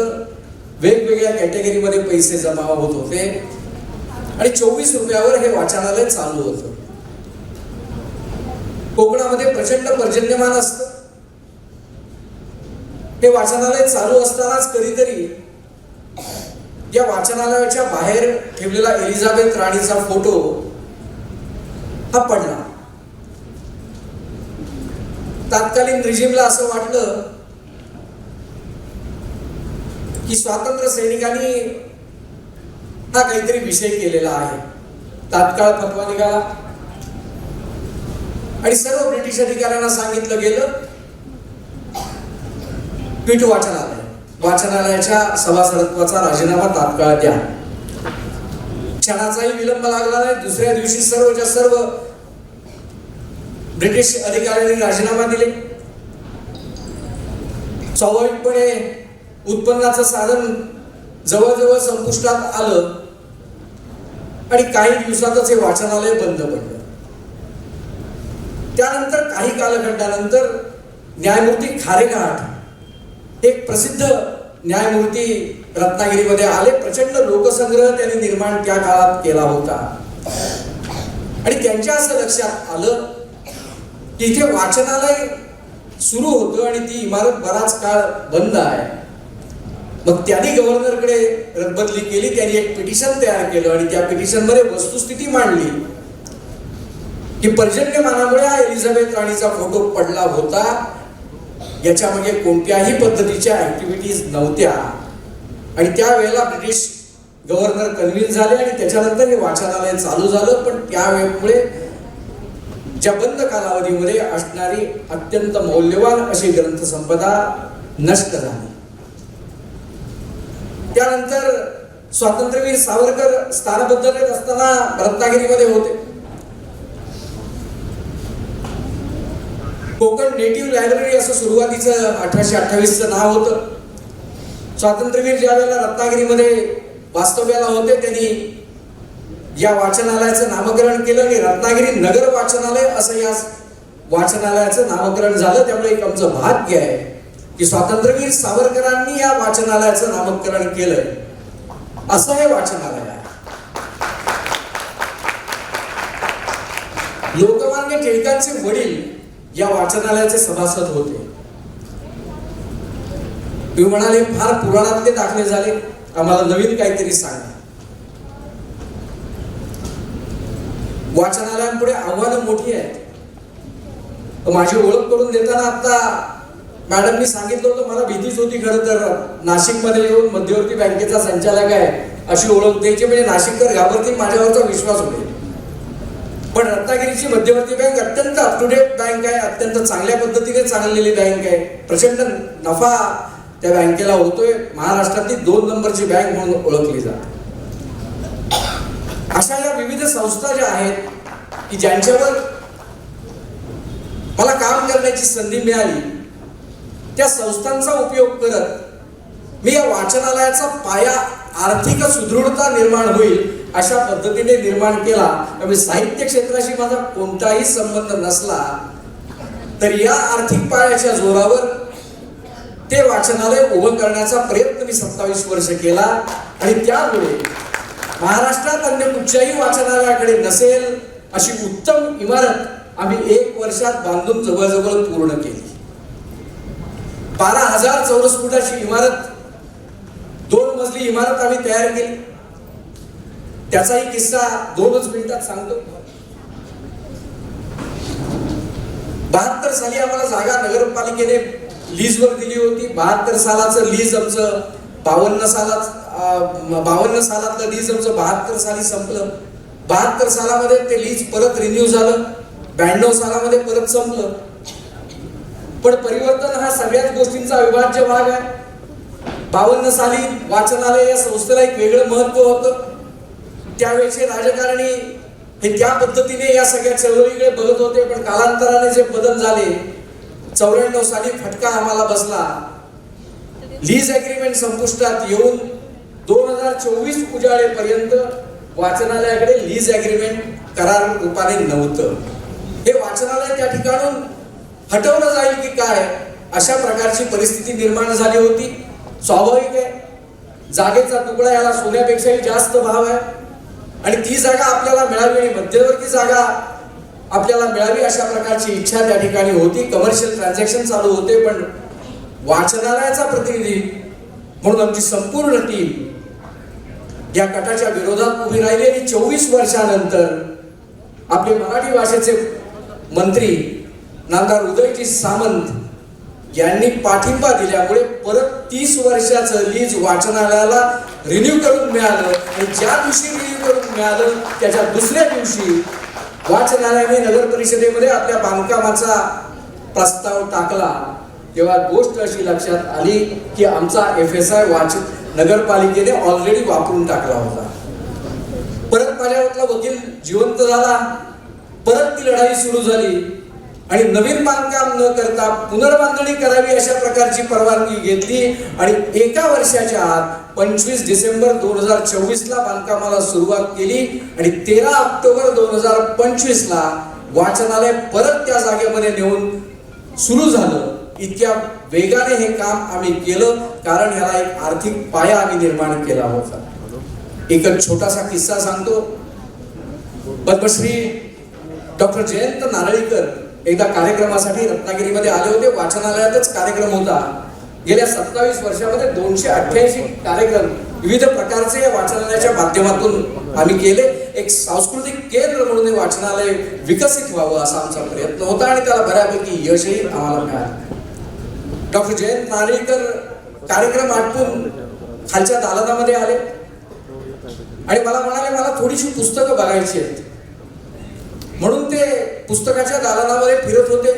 वेगवेगळ्या कॅटेगरीमध्ये पैसे जमा होत होते आणि 24 रुपयावर हे वाचनालय चालू होतं. कोकणामध्ये प्रचंड पर्जन्यमान असतं. हे वाचनालय चालू असतानाच कधीतरी या वाचनालयाच्या बाहेर ठेवलेला एलिझाबेथ राणीचा फोटो हा पडला. तत्कालीन रिजिमला असं वाटलं की स्वातंत्र्य सैनिकांनी हा काहीतरी विषय केलेला आहे. तात्काळ फतवा निघाला आणि सर्व ब्रिटिश अधिकाऱ्यांना सांगितलं गेलं पीठ वाचनालयाच्या सभासदत्वाचा राजीनामा तात्काळ द्या. क्षणाचाही विलंब लागला नाही. दुसऱ्या दिवशी सर्वच्या सर्व ब्रिटिश अधिकाऱ्यांनी राजीनामा दिले. स्वाभाविकपणे उत्पन्नाचं साधन जवळजवळ संपुष्टात आलं आणि काही दिवसातच हे वाचनालय बंद पडलं. त्यानंतर काही कालखंडानंतर न्यायमूर्ती खारेघाट एक प्रसिद्ध न्यायमूर्ती रत्नागिरीमध्ये आले. प्रचंड लोकसंग्रह त्यांनी निर्माण त्या काळात केला होता आणि त्यांच्या असं लक्षात आलं की इथे वाचनालय सुरू होतं आणि ती इमारत बराच काळ बंद आहे. मग त्यांनी गव्हर्नरकडे रद्दबदली केली. त्यांनी एक पिटिशन तयार केलं आणि त्या पिटिशन मध्ये वस्तुस्थिती मांडली की पर्जन्यमानामुळे हा एलिझाबेथ राणीचा फोटो पडला होता. याच्यामध्ये कोणत्याही पद्धतीच्या ऍक्टिव्हिटीज नव्हत्या आणि त्यावेळेला ब्रिटिश गव्हर्नर कन्व्हिन्स झाले आणि त्याच्यानंतर हे वाचनालय चालू झालं. पण त्यावेळेमुळे ज्या बंद कालावधीमध्ये असणारी अत्यंत मौल्यवान अशी ग्रंथसंपदा नष्ट झाली. त्यानंतर स्वातंत्र्यवीर सावरकर स्थानबद्धतेत असताना रत्नागिरीमध्ये होते. कोकण नेटिव्ह लायब्ररी असं सुरुवातीचं 1828चं नाव होतं. स्वातंत्र्यवीर ज्या वेळेला रत्नागिरीमध्ये वास्तव्याला होते त्यांनी या वाचनालयाचं नामकरण केलं आणि रत्नागिरी नगर वाचनालय असं या वाचनालयाचं नामकरण झालं. त्यामुळे एक आमचं भाग्य आहे की स्वातंत्र्यवीर सावरकरांनी या वाचनालयाचं नामकरण केलंय असं हे वाचनालय आहे. लोकमान्य टिळकांचे वडील या वाचनालयाचे सभासद होते. तुम्ही म्हणाले फार पुराणातले दाखले झाले, आम्हाला नवीन काहीतरी सांगा. वाचनालयांपुढे आव्हानं मोठी आहेत. माझी ओळख करून देताना आता मॅडमनी सांगितलं होतं, मला भीतीच होती खरं तर नाशिकमध्ये येऊन मध्यवर्ती बँकेचा संचालक आहे अशी ओळख द्यायची, म्हणजे नाशिककर घाबरतील माझ्यावरचा विश्वास होईल. पण रत्नागिरीची मध्यवर्ती बँक अत्यंत अप टू डेट बँक आहे, अत्यंत चांगल्या पद्धतीने चाललेली बँक आहे. प्रचंड नफा त्या बँकेला होतोय. महाराष्ट्रातली 2 नंबरची बँक म्हणून ओळखली जाते. अशा या विविध संस्था ज्या आहेत की ज्यांच्यावर मला काम करण्याची संधी मिळाली, त्या संस्थांचा उपयोग करत मी या वाचनालयाचा पाया आर्थिक सुदृढता निर्माण होईल अशा पद्धतीने निर्माण केला. त्यामुळे साहित्य क्षेत्राशी माझा कोणताही संबंध नसला तर या आर्थिक पायाच्या जोरावर ते वाचनालय उभं करण्याचा प्रयत्न मी 27 वर्ष केला आणि त्यामुळे महाराष्ट्रात अन्य कुठच्याही वाचनालयाकडे नसेल अशी उत्तम इमारत आम्ही 1 वर्षात बांधून जवळजवळ पूर्ण केली. 12,000 चौरस फुटाची इमारत, 2 मजली इमारत आम्ही तयार केली. त्याचाही किस्सा 2च मिनिटात सांगतो. 72 साली आम्हाला जागा नगरपालिकेने लीजवर दिली होती. 72 सालाचं लीज आमचं 52 सालातलं लीज आमचं 72 साली संपलं. 72 सालामध्ये ते लीज परत रिन्यू झालं. 92 सालामध्ये परत संपलं. पण परिवर्तन हा सगळ्याच गोष्टींचा अविभाज्य भाग आहे. 52 साली वाचनालय या संस्थेला एक वेगळं महत्व होतं. त्यावेळेचे राजकारणी हे त्या पद्धतीने या सगळ्या चळवळीकडे बघत होते. पण कालांतराने जे बदल झाले, 94 साली फटका आम्हाला बसला. लीज अग्रीमेंट संपुष्टात येऊन 2024 उजाळेपर्यंत वाचनालयाकडे लीज अग्रीमेंट करार रूपाने नव्हतं. हे वाचनालय त्या ठिकाणून हटवलं जाईल की काय अशा प्रकारची परिस्थिती निर्माण झाली होती. स्वाभाविक आहे, जागेचा तुकडा याला सोन्यापेक्षाही जास्त भाव आहे आणि ती जागा आपल्याला मिळावी आणि मध्यवर्ती जागा आपल्याला मिळावी अशा प्रकारची इच्छा त्या ठिकाणी होती. कमर्शियल ट्रान्झॅक्शन चालू होते. पण वाचनालयाचा प्रतिनिधी म्हणून आमची संपूर्ण टीम या कटाच्या विरोधात उभी राहिली आणि 24 वर्षानंतर आपले मराठी भाषेचे मंत्री नामदार उदयजी सामंत यांनी पाठिंबा दिल्यामुळे परत 30 वर्षाचं लीज वाचनालयाला रिन्यू करून मिळालं आणि ज्या दिवशी रिन्यू करून मिळालं त्याच्या दुसऱ्या दिवशी वाचनालयाने नगर परिषदेमध्ये आपल्या बांधकामाचा प्रस्ताव टाकला तेव्हा गोष्ट अशी लक्षात आली की आमचा FSI नगरपालिकेने ऑलरेडी वापरून टाकला होता. परत माझ्यावरला वकील जिवंत झाला, परत ती लढाई सुरू झाली आणि नवीन बांधकाम न करता पुनर्बांधणी करावी अशा प्रकारची परवानगी घेतली आणि एका वर्षाच्या आत 25 डिसेंबर 2024 ला बांधकामाला सुरुवात केली आणि 13 ऑक्टोबर 2025 ला वाचनालय परत त्या जागेमध्ये नेऊन सुरू झालं. इतक्या वेगाने हे काम आम्ही केलं कारण याला एक आर्थिक पाया आम्ही निर्माण केला होता. एक छोटासा किस्सा सांगतो. पद्मश्री डॉक्टर जयंत नारळीकर एकदा कार्यक्रमासाठी रत्नागिरीमध्ये आले होते. वाचनालयातच कार्यक्रम होता. गेल्या 27 वर्षामध्ये 288 कार्यक्रम विविध प्रकारचे या वाचनालयाच्या माध्यमातून आम्ही केले. एक सांस्कृतिक केंद्र म्हणून हे वाचनालय विकसित व्हावं असा आमचा प्रयत्न होता आणि त्याला बऱ्यापैकी यशही आम्हाला मिळालं. डॉक्टर जयंत नारळीकर कार्यक्रम आटपून खालच्या दालनामध्ये आले आणि मला म्हणाले मला थोडीशी पुस्तकं बघायची आहेत. म्हणून ते पुस्तकाच्या दालनामध्ये फिरत होते.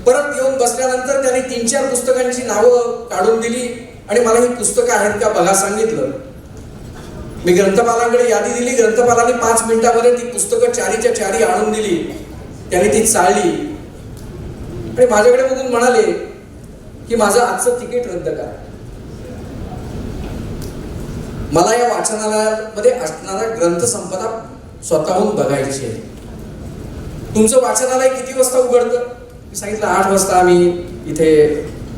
परत येऊन बसल्यानंतर त्यांनी 3-4 पुस्तकांची नावं काढून दिली आणि मला ही पुस्तकं आहेत का बघा सांगितलं. मी ग्रंथपालांकडे यादी दिली. ग्रंथपालांनी 5 मिनिटांमध्ये ती पुस्तकं 4च्या 4 आणून दिली. त्यांनी ती चाळली आणि माझ्याकडे बघून म्हणाले की माझं आजचं तिकीट रद्द करा. मला या वाचनालयामध्ये असणारा ग्रंथसंपदा स्वतःहून बघायची आहे. तुमचं वाचनालय किती वाजता उघडतं? मी सांगितलं 8 वाजता आम्ही इथे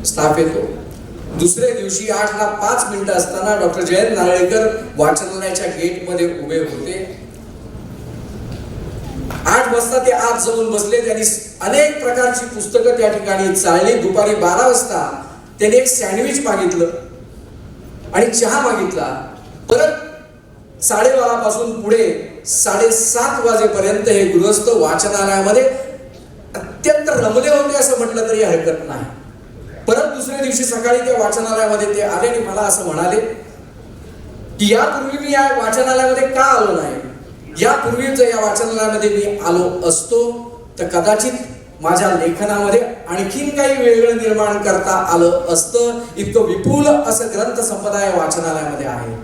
स्टाफ येतो. दुसऱ्या दिवशी 8ला 5 मिनिटं असताना डॉक्टर जयंत नारळीकर वाचनालयाच्या गेटमध्ये उभे होते. 8 वाजता ते आत जाऊन बसले. त्यांनी अनेक प्रकारची पुस्तकं त्या ठिकाणी चाळली. दुपारी 12 वाजता त्यांनी एक सँडविच मागितलं आणि चहा मागितला. परत 12:30 पासून पुढे 7:30 वाजेपर्यंत हे गृहस्थ वाचनालयामध्ये अत्यंत रमले होते असं म्हटलं तरी हरकत नाही. परत दुसऱ्या दिवशी सकाळी त्या वाचनालयामध्ये ते आले आणि मला असं म्हणाले की यापूर्वी मी या वाचनालयामध्ये का आलो नाही. यापूर्वी जर या वाचनालयामध्ये मी आलो असतो तर कदाचित माझ्या लेखनामध्ये आणखीन काही वेगळं निर्माण करता आलं असतं. इतकं विपुल असं ग्रंथसंपदा या वाचनालयामध्ये आहे.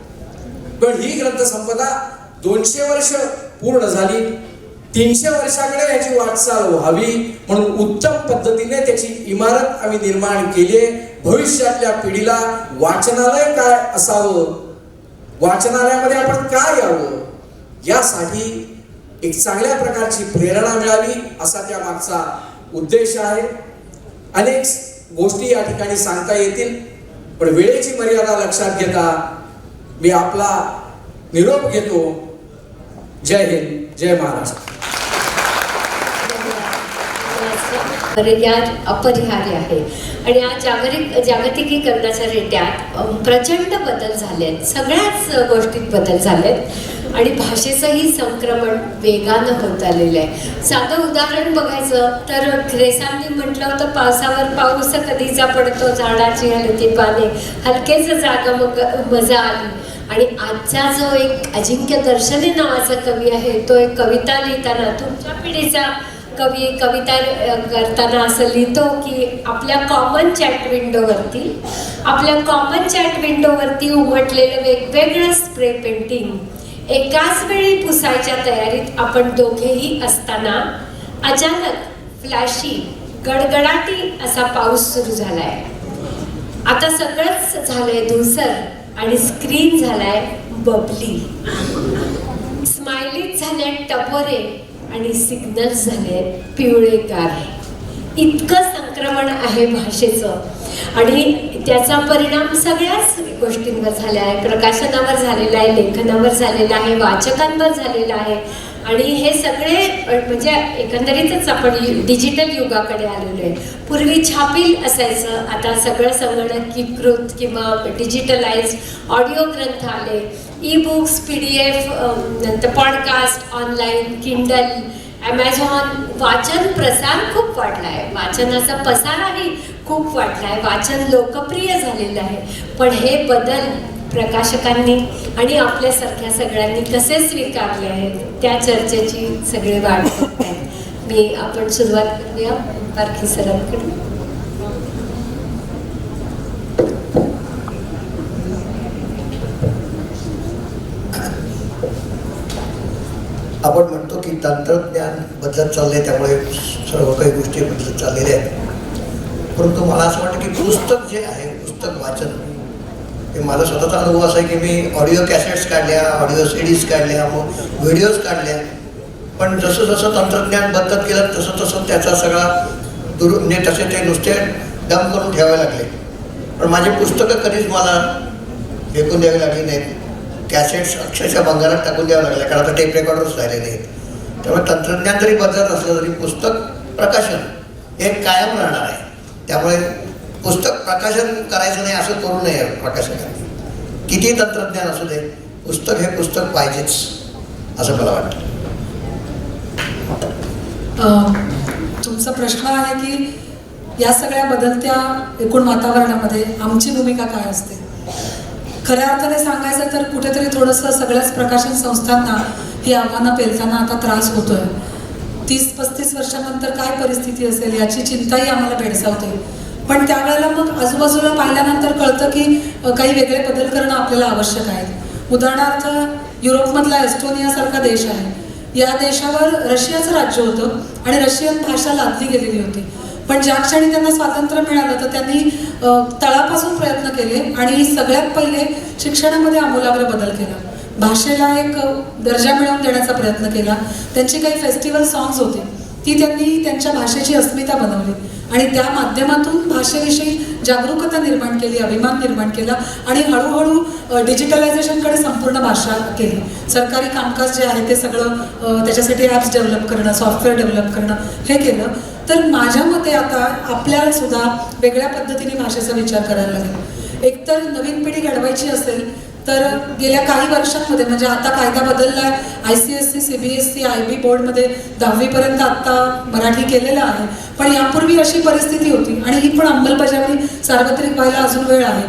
पण ही ग्रंथसंपदा 200 वर्ष पूर्ण झाली. 300 वर्षाकडे याची वाटचाल व्हावी म्हणून उत्तम पद्धतीने त्याची इमारत आम्ही निर्माण केली. भविष्यातल्या पिढीला वाचनालय काय असावं, वाचनालयामध्ये आपण काय यावं यासाठी एक चांगल्या प्रकारची प्रेरणा मिळावी असा त्या मागचा उद्देश आहे. अनेक गोष्टी या ठिकाणी सांगता येतील पण वेळेची मर्यादा लक्षात घेता मी आपला निरोप घेतो. जय हिंद, जय महाराष्ट्र. मर्यादा अपरिहार्य आहे आणि आज जागतिकीकरणाच्या रेट्यात प्रचंड बदल झालेत. सगळ्याच गोष्टीत बदल झालेत आणि भाषेचंही संक्रमण वेगानं होत आलेलं आहे. साधं उदाहरण बघायचं तर ग्रेसांनी म्हटलं होतं पावसावर पाऊस कधीचा पडतो, झाडाची हलती पाने हलकेच जागा मजा आली. आणि आजचा जो एक अजिंक्य दर्शने नावाचा कवी आहे तो एक कविता लिहिताना तुमच्या पिढीचा कवी कविता करताना असं लिहितो की आपल्या कॉमन चॅट विंडोवरती उमटलेलं वेगवेगळं स्प्रे पेंटिंग एकाच वेळी पुसायच्या तयारीत आपण दोघेही असताना अचानक फ्लॅशी गडगडाटी असा पाऊस सुरू झालाय. आता सगळंच झालंय धुसर आणि स्क्रीन झालाय बबली. स्माइलीज झाले टपोरे आणि सिग्नल्स झाले पिवळेगार. इतकं संक्रमण आहे भाषेचं आणि त्याचा परिणाम सगळ्याच गोष्टींवर झाला आहे. प्रकाशनावर झालेला आहे, लेखनावर झालेला आहे, वाचकांवर झालेला आहे आणि हे सगळे म्हणजे एकंदरीतच आपण डिजिटल युगाकडे आलेलो आहे. पूर्वी छापील असायचं, आता सगळं संगणकीकृत किंवा डिजिटलाइज ऑडिओ ग्रंथ आले, ई-बुक्स, PDF, नंतर पॉडकास्ट, ऑनलाईन, किंडल, ॲमेझॉन. वाचन प्रसार खूप वाढला आहे, वाचनाचा पसाराही खूप वाढला आहे, वाचन लोकप्रिय झालेलं आहे. पण हे बदल प्रकाशकांनी आणि आपल्यासारख्या सगळ्यांनी कसे स्वीकारले आहेत त्या चर्चेची सगळे वाट बघत आहेत. आपण सुरुवात करूया पारखी सरांकडून. आपण म्हणतो की तंत्रज्ञान बदलत चाललंय, त्यामुळे सर्व काही गोष्टी बदलत चाललेल्या आहेत. परंतु मला असं वाटतं की पुस्तक जे आहे, पुस्तक वाचन हे माझा स्वतःचा अनुभव असा आहे की मी ऑडिओ कॅसेट्स काढल्या, ऑडिओ सीडीज काढल्या, व्हिडिओज काढल्या. पण जसं जसं तंत्रज्ञान बदलत गेलं तसं तसं त्याचा सगळा म्हणजे तसे ते नुसते डम करून ठेवावे लागले. पण माझी पुस्तकं कधीच मला फेकून द्यावी लागली नाहीत. कॅसेट्स अक्षरशः बंगारात टाकून द्यावं लागल्या, कारण आता टेप रेकॉर्डर्स राहिले नाहीत. त्यामुळे तंत्रज्ञान जरी बदलत असलं तरी पुस्तक प्रकाशन हे कायम राहणार आहे. त्यामुळे पुस्तक प्रकाशन करायचं नाही असं करू नये प्रकाशकांनी. किती तंत्रज्ञान असू दे, पुस्तक हे पुस्तक पाहिजेच असं मला वाटतं. तुमचा प्रश्न आहे की या सगळ्या बदलत्या एकूण वातावरणामध्ये आमची भूमिका काय असते. खऱ्या अर्थाने सांगायचं तर कुठेतरी थोडंसं सगळ्याच प्रकाशन संस्थांना ही आव्हानं पेलताना आता त्रास होतोय. 30-35 वर्षानंतर काय परिस्थिती असेल याची चिंताही आम्हाला भेडसावते. पण त्यावेळेला मग आजूबाजूला पाहिल्यानंतर कळतं की काही वेगळे बदल करणं आपल्याला आवश्यक आहे. उदाहरणार्थ युरोपमधला एस्टोनियासारखा देश आहे. या देशावर रशियाचं राज्य होतं आणि रशियन भाषा लादली गेलेली होती. पण ज्या क्षणी त्यांना स्वातंत्र्य मिळालं तर त्यांनी तळापासून प्रयत्न केले आणि सगळ्यात पहिले शिक्षणामध्ये आमूलाग्र बदल केला. भाषेला एक दर्जा मिळवून देण्याचा प्रयत्न केला. त्यांची काही फेस्टिवल सॉंग्स होती ती त्यांनी त्यांच्या भाषेची अस्मिता बनवली आणि त्या माध्यमातून भाषेविषयी जागरूकता निर्माण केली, अभिमान निर्माण केला आणि हळूहळू डिजिटलायझेशनकडे संपूर्ण भाषा केली. सरकारी कामकाज जे आहे ते सगळं त्याच्यासाठी ॲप्स डेव्हलप करणं, सॉफ्टवेअर डेव्हलप करणं हे केलं. तर माझ्या मते आता आपल्याला सुद्धा वेगळ्या पद्धतीने भाषेचा विचार करायला लागेल. एकतर नवीन पिढी घडवायची असेल तर गेल्या काही वर्षांमध्ये म्हणजे आता कायदा बदलला, ICSE, CBSE, IB बोर्डमध्ये 10वीपर्यंत आत्ता मराठी केलेलं आहे. पण यापूर्वी अशी परिस्थिती होती आणि ही पण अंमलबजावणी सार्वत्रिक व्हायला अजून वेळ आहे.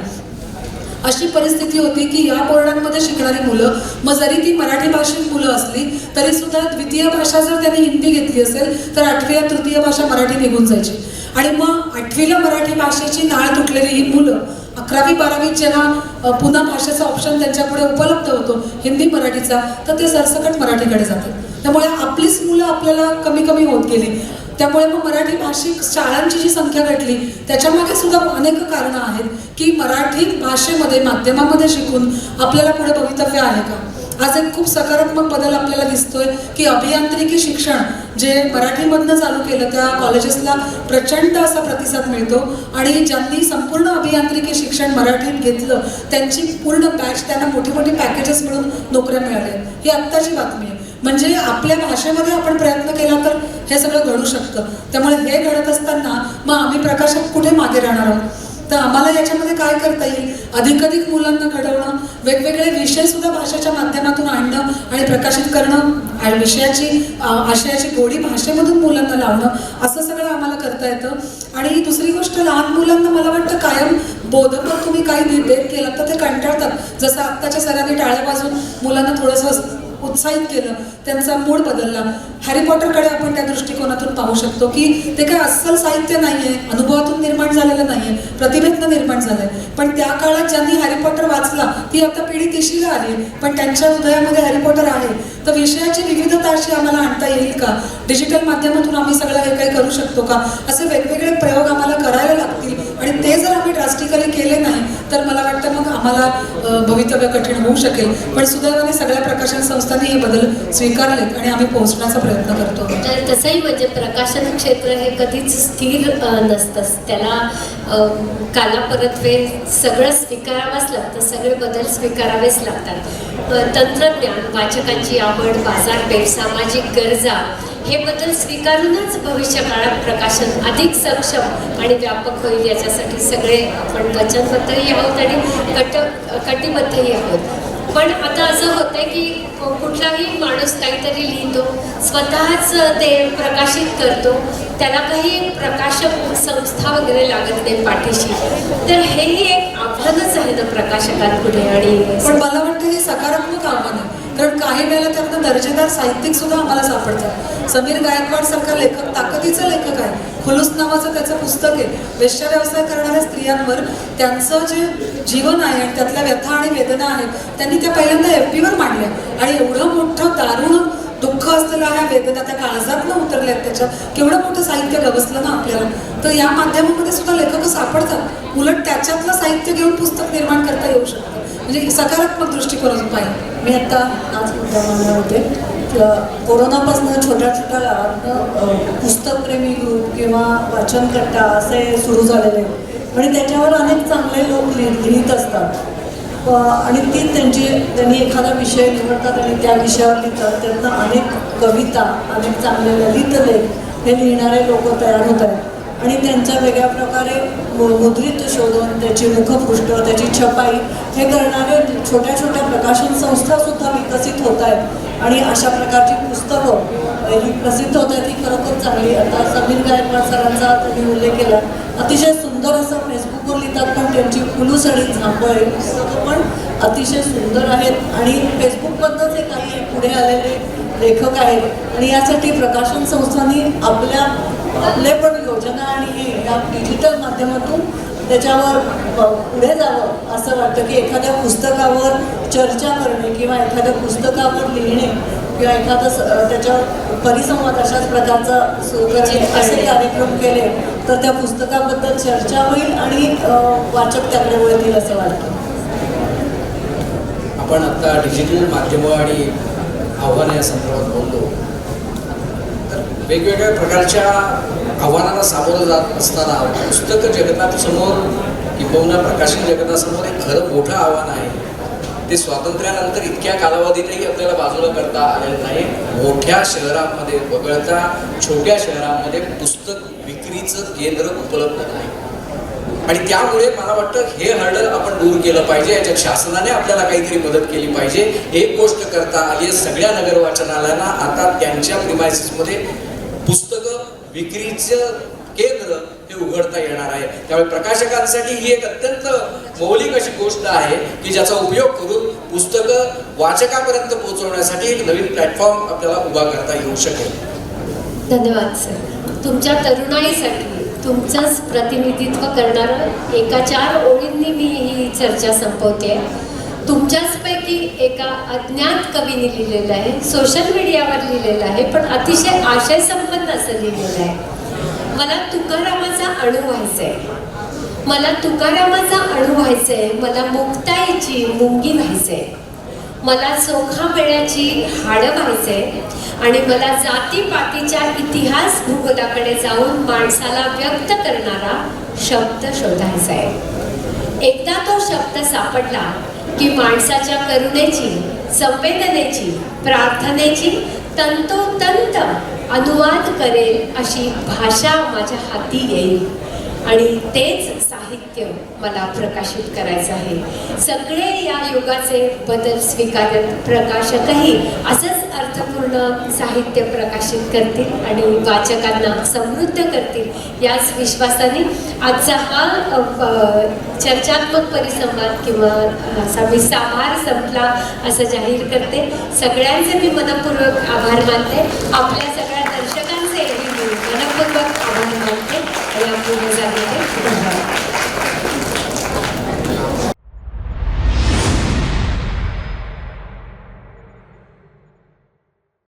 अशी परिस्थिती होती की या बोर्डांमध्ये शिकणारी मुलं, मग जरी ती मराठी भाषिक मुलं असली तरी सुद्धा द्वितीय भाषा जर त्यांनी हिंदी घेतली असेल तर 8वी तृतीय भाषा मराठी निघून जायची. आणि मग 8वीला मराठी भाषेची नाळ तुटलेली ही मुलं 11वी-12वीत जेव्हा पुन्हा भाषेचा ऑप्शन त्यांच्यापुढे उपलब्ध होतो हिंदी मराठीचा, तर ते सरसकट मराठीकडे जातात. त्यामुळे आपलीच मुलं आपल्याला कमी कमी होत गेली. त्यामुळे मग मराठी भाषिक शाळांची जी संख्या घटली त्याच्यामागे सुद्धा अनेक कारणं आहेत की मराठी भाषेमध्ये माध्यमामध्ये शिकून आपल्याला पुढे भवितव्य आहे का. आज एक खूप सकारात्मक बदल आपल्याला दिसतोय की अभियांत्रिकी शिक्षण जे मराठीमधनं चालू केलं त्या कॉलेजेसला प्रचंड असा प्रतिसाद मिळतो आणि ज्यांनी संपूर्ण अभियांत्रिकी शिक्षण मराठीत घेतलं त्यांची पूर्ण बॅच त्यांना मोठी मोठी पॅकेजेस मिळून नोकऱ्या मिळाल्या. ही आत्ताची बातमी आहे. म्हणजे आपल्या भाषेमध्ये आपण प्रयत्न केला तर हे सगळं घडू शकतं. त्यामुळे हे घडत असताना मग आम्ही प्रकाशक कुठे मागे राहणार आहोत. तर आम्हाला याच्यामध्ये काय करता येईल, अधिकाधिक मुलांना घडवणं, वेगवेगळे विषय सुद्धा भाषेच्या माध्यमातून आणणं आणि प्रकाशित करणं, विषयाची आशयाची गोडी भाषेमधून मुलांना लावणं, असं सगळं आम्हाला करता येतं. आणि दुसरी गोष्ट, लहान मुलांना मला वाटतं कायम बोधपर तुम्ही काही देत केलं तर ते कंटाळतात. जसं आत्ताच्या सरांनी टाळ्या वाजून मुलांना थोडंसं उत्साहित केलं, त्यांचा मूड बदलला. हॅरी पॉटरकडे आपण त्या दृष्टिकोनातून पाहू शकतो की ते काय अस्सल साहित्य नाहीये, अनुभवातून निर्माण झालेलं नाहीये, प्रतिभेतनं निर्माण झालंय. पण त्या काळात ज्यांनी हॅरी पॉटर वाचला ती आता पिढी 30शीला आली पण त्यांच्या हृदयामध्ये हॅरी पॉटर आहे. तर विषयाची विविधता अशी आम्हाला आणता येईल का, डिजिटल माध्यमातून आम्ही सगळं हे काही करू शकतो का, असे वेगवेगळे प्रयोग आम्हाला करायला लागतील. आणि ते जर आम्ही ड्रास्टिकली केले नाही तर मला वाटतं मग आम्हाला भवितव्य कठीण होऊ शकेल. पण सुदैवाने सगळ्या प्रकाशन संस्थांनी हे बदल स्वीकारलेत आणि आम्ही पोहोचण्याचा प्रयत्न करतो. तर तसंही म्हणजे प्रकाशन क्षेत्र हे कधीच स्थिर नसतंच. त्याला कालापरत्वे सगळं स्वीकारावंच लागतं, सगळे बदल स्वीकारावेच लागतात. तंत्रज्ञान, वाचकांची आवड, बाजारपेठ, सामाजिक गरजा हे बदल स्वीकारूनच भविष्य काळात प्रकाशन अधिक सक्षम आणि व्यापक होईल याच्यासाठी सगळे आपण वचनबद्धही आहोत आणि कटिबद्धही आहोत. पण आता असं होतंय की कुठलाही माणूस काहीतरी लिहितो, स्वतःच ते प्रकाशित करतो त्याला काही एक प्रकाशक संस्था वगैरे लागत नाही पाठीशी, तर हेही एक आव्हानच आहे ना प्रकाशकांपुढे. आणि पण मला वाटतं हे सकारात्मक आव्हान आहे, कारण काही वेळेला त्यातनं दर्जेदार साहित्यिक सुद्धा आम्हाला सापडतात. समीर गायकवाड सारखा लेखक ताकदीचा लेखक आहे. खुलूस नावाचं त्याचं पुस्तक आहे. वेश्या व्यवसाय करणाऱ्या स्त्रियांवर त्यांचं जे जीवन आहे आणि त्यातल्या व्यथा आणि वेदना आहेत त्यांनी त्या पहिल्यांदा FB वर मांडल्या. आणि एवढं मोठं दारुण दुःख असलेल्या ह्या वेदना त्या काळजातनं उतरल्यात त्याच्यात. केवढं मोठं साहित्य गवसलं ना आपल्याला. तर या माध्यमामध्ये सुद्धा लेखक सापडतात. उलट त्याच्यातलं साहित्य घेऊन पुस्तक निर्माण करता येऊ शकतं. म्हणजे सकारात्मक दृष्टिकोनातून पाहिजे. मी आता आज मुद्दा मांडणार होते. कोरोनापासून छोट्या छोट्या गावातनं पुस्तकप्रेमी ग्रुप किंवा वाचनकट्टा असे सुरू झालेले आहेत आणि त्याच्यावर अनेक चांगले लोक लिहित असतात. आणि ती त्यांनी एखादा विषय निवडतात आणि त्या विषयावर लिहितात. त्यातनं अनेक कविता, अनेक चांगले ललित लेख हे लिहिणारे लोक तयार होत आहेत. आणि त्यांच्या वेगळ्या प्रकारे मुद्रित शोधून त्याची मुखपृष्ठ, त्याची छपाई हे करणारे छोट्या छोट्या प्रकाशन संस्थासुद्धा विकसित होत आहेत. आणि अशा प्रकारची पुस्तकं ही प्रसिद्ध होत आहेत. ही खरोखर चांगली. आता समीर गायकवाड सरांचा त्यांनी उल्लेख केला. अतिशय सुंदर असं फेसबुकवर लिहितात, पण त्यांची फुलूस आणि झांबळ ही पुस्तकं पण अतिशय सुंदर आहेत. आणि फेसबुकमधनंच हे काही पुढे आलेले लेखक आहेत. आणि यासाठी प्रकाशन संस्थांनी आपले पण योजना आणि या डिजिटल माध्यमातून त्याच्यावर पुढे जावं असं वाटतं. की एखाद्या पुस्तकावर चर्चा करणे किंवा एखाद्या पुस्तकावर लिहिणे किंवा एखादं त्याच्यावर परिसंवाद अशाच प्रकारचा असे कार्यक्रम केले तर त्या पुस्तकाबद्दल चर्चा होईल आणि वाचक त्याकडे वळतील असं वाटतं. आपण आता डिजिटल माध्यमं आणि आव्हानं या संदर्भात बोललो, तर वेगवेगळ्या प्रकारच्या आव्हानांना सामोरं जात असताना पुस्तक जगतासमोर किंबहुना प्रकाशन जगतासमोर एक खरं मोठं आव्हान आहे. ते स्वातंत्र्यानंतर इतक्या कालावधीतही आपल्याला बाजूला करता आलेलं नाही. मोठ्या शहरांमध्ये वगळता छोट्या शहरांमध्ये पुस्तक विक्रीचं केंद्र उपलब्ध नाही. आणि त्यामुळे मला वाटतं हे हर्डल आपण दूर केलं पाहिजे. याच्यात शासनाने आपल्याला काहीतरी मदत केली पाहिजे. एक गोष्ट करता आली, सगळ्या नगर वाचनालयांना आता त्यांच्या प्रिमायसिसमध्ये पुस्तकं विक्रीचं केंद्र हे उघडता येणार आहे. त्यामुळे प्रकाशकांसाठी ही एक अत्यंत मौलिक अशी गोष्ट आहे की ज्याचा उपयोग करून पुस्तकं वाचकापर्यंत पोहोचवण्यासाठी एक नवीन प्लॅटफॉर्म आपल्याला उभा करता येऊ शकेल. धन्यवाद सर. तुमच्या तरुणाईसाठी तुमचंच प्रतिनिधित्व करणारं एका 4 ओळींनी मी ही चर्चा संपवते. तुमच्याचपैकी एका अज्ञात कवीने लिहिलेलं आहे, सोशल मीडियावर लिहिलेलं आहे, पण अतिशय आशय संपन्न असं लिहिलेलं आहे. मला तुकारामाचा अणू व्हायचंय, मला तुकारामाचा अणू व्हायचंय, मला मुक्ताईची मुंगी व्हायचंय, मला चोखा मेळ्याची हाडं व्हायचंय आणि मला जातीपातीच्या इतिहास भूगोलाकडे जाऊन माणसाला व्यक्त करणारा शब्द शोधायचा आहे. एकदा तो शब्द सापडला की माणसाच्या करुणेची, संवेदनेची, प्रार्थनेची तंतोतंत अनुवाद करेल अशी भाषा माझ्या हाती येईल. आणि तेच साहित्य मला प्रकाशित करायचं आहे. सगळे या युगाचे बदल स्वीकारत प्रकाशकही असंच अर्थपूर्ण साहित्य प्रकाशित करतील आणि वाचकांना समृद्ध करतील याच विश्वासाने आजचा हा चर्चात्मक परिसंवाद किंवा असा विसाभार संपला असं जाहीर करते. सगळ्यांचे मी मनपूर्वक आभार मानते. आपल्या सगळ्या दर्शकांचे मी मनपूर्वक आभार मानते. या पूर्ण झालेले धन्यवाद.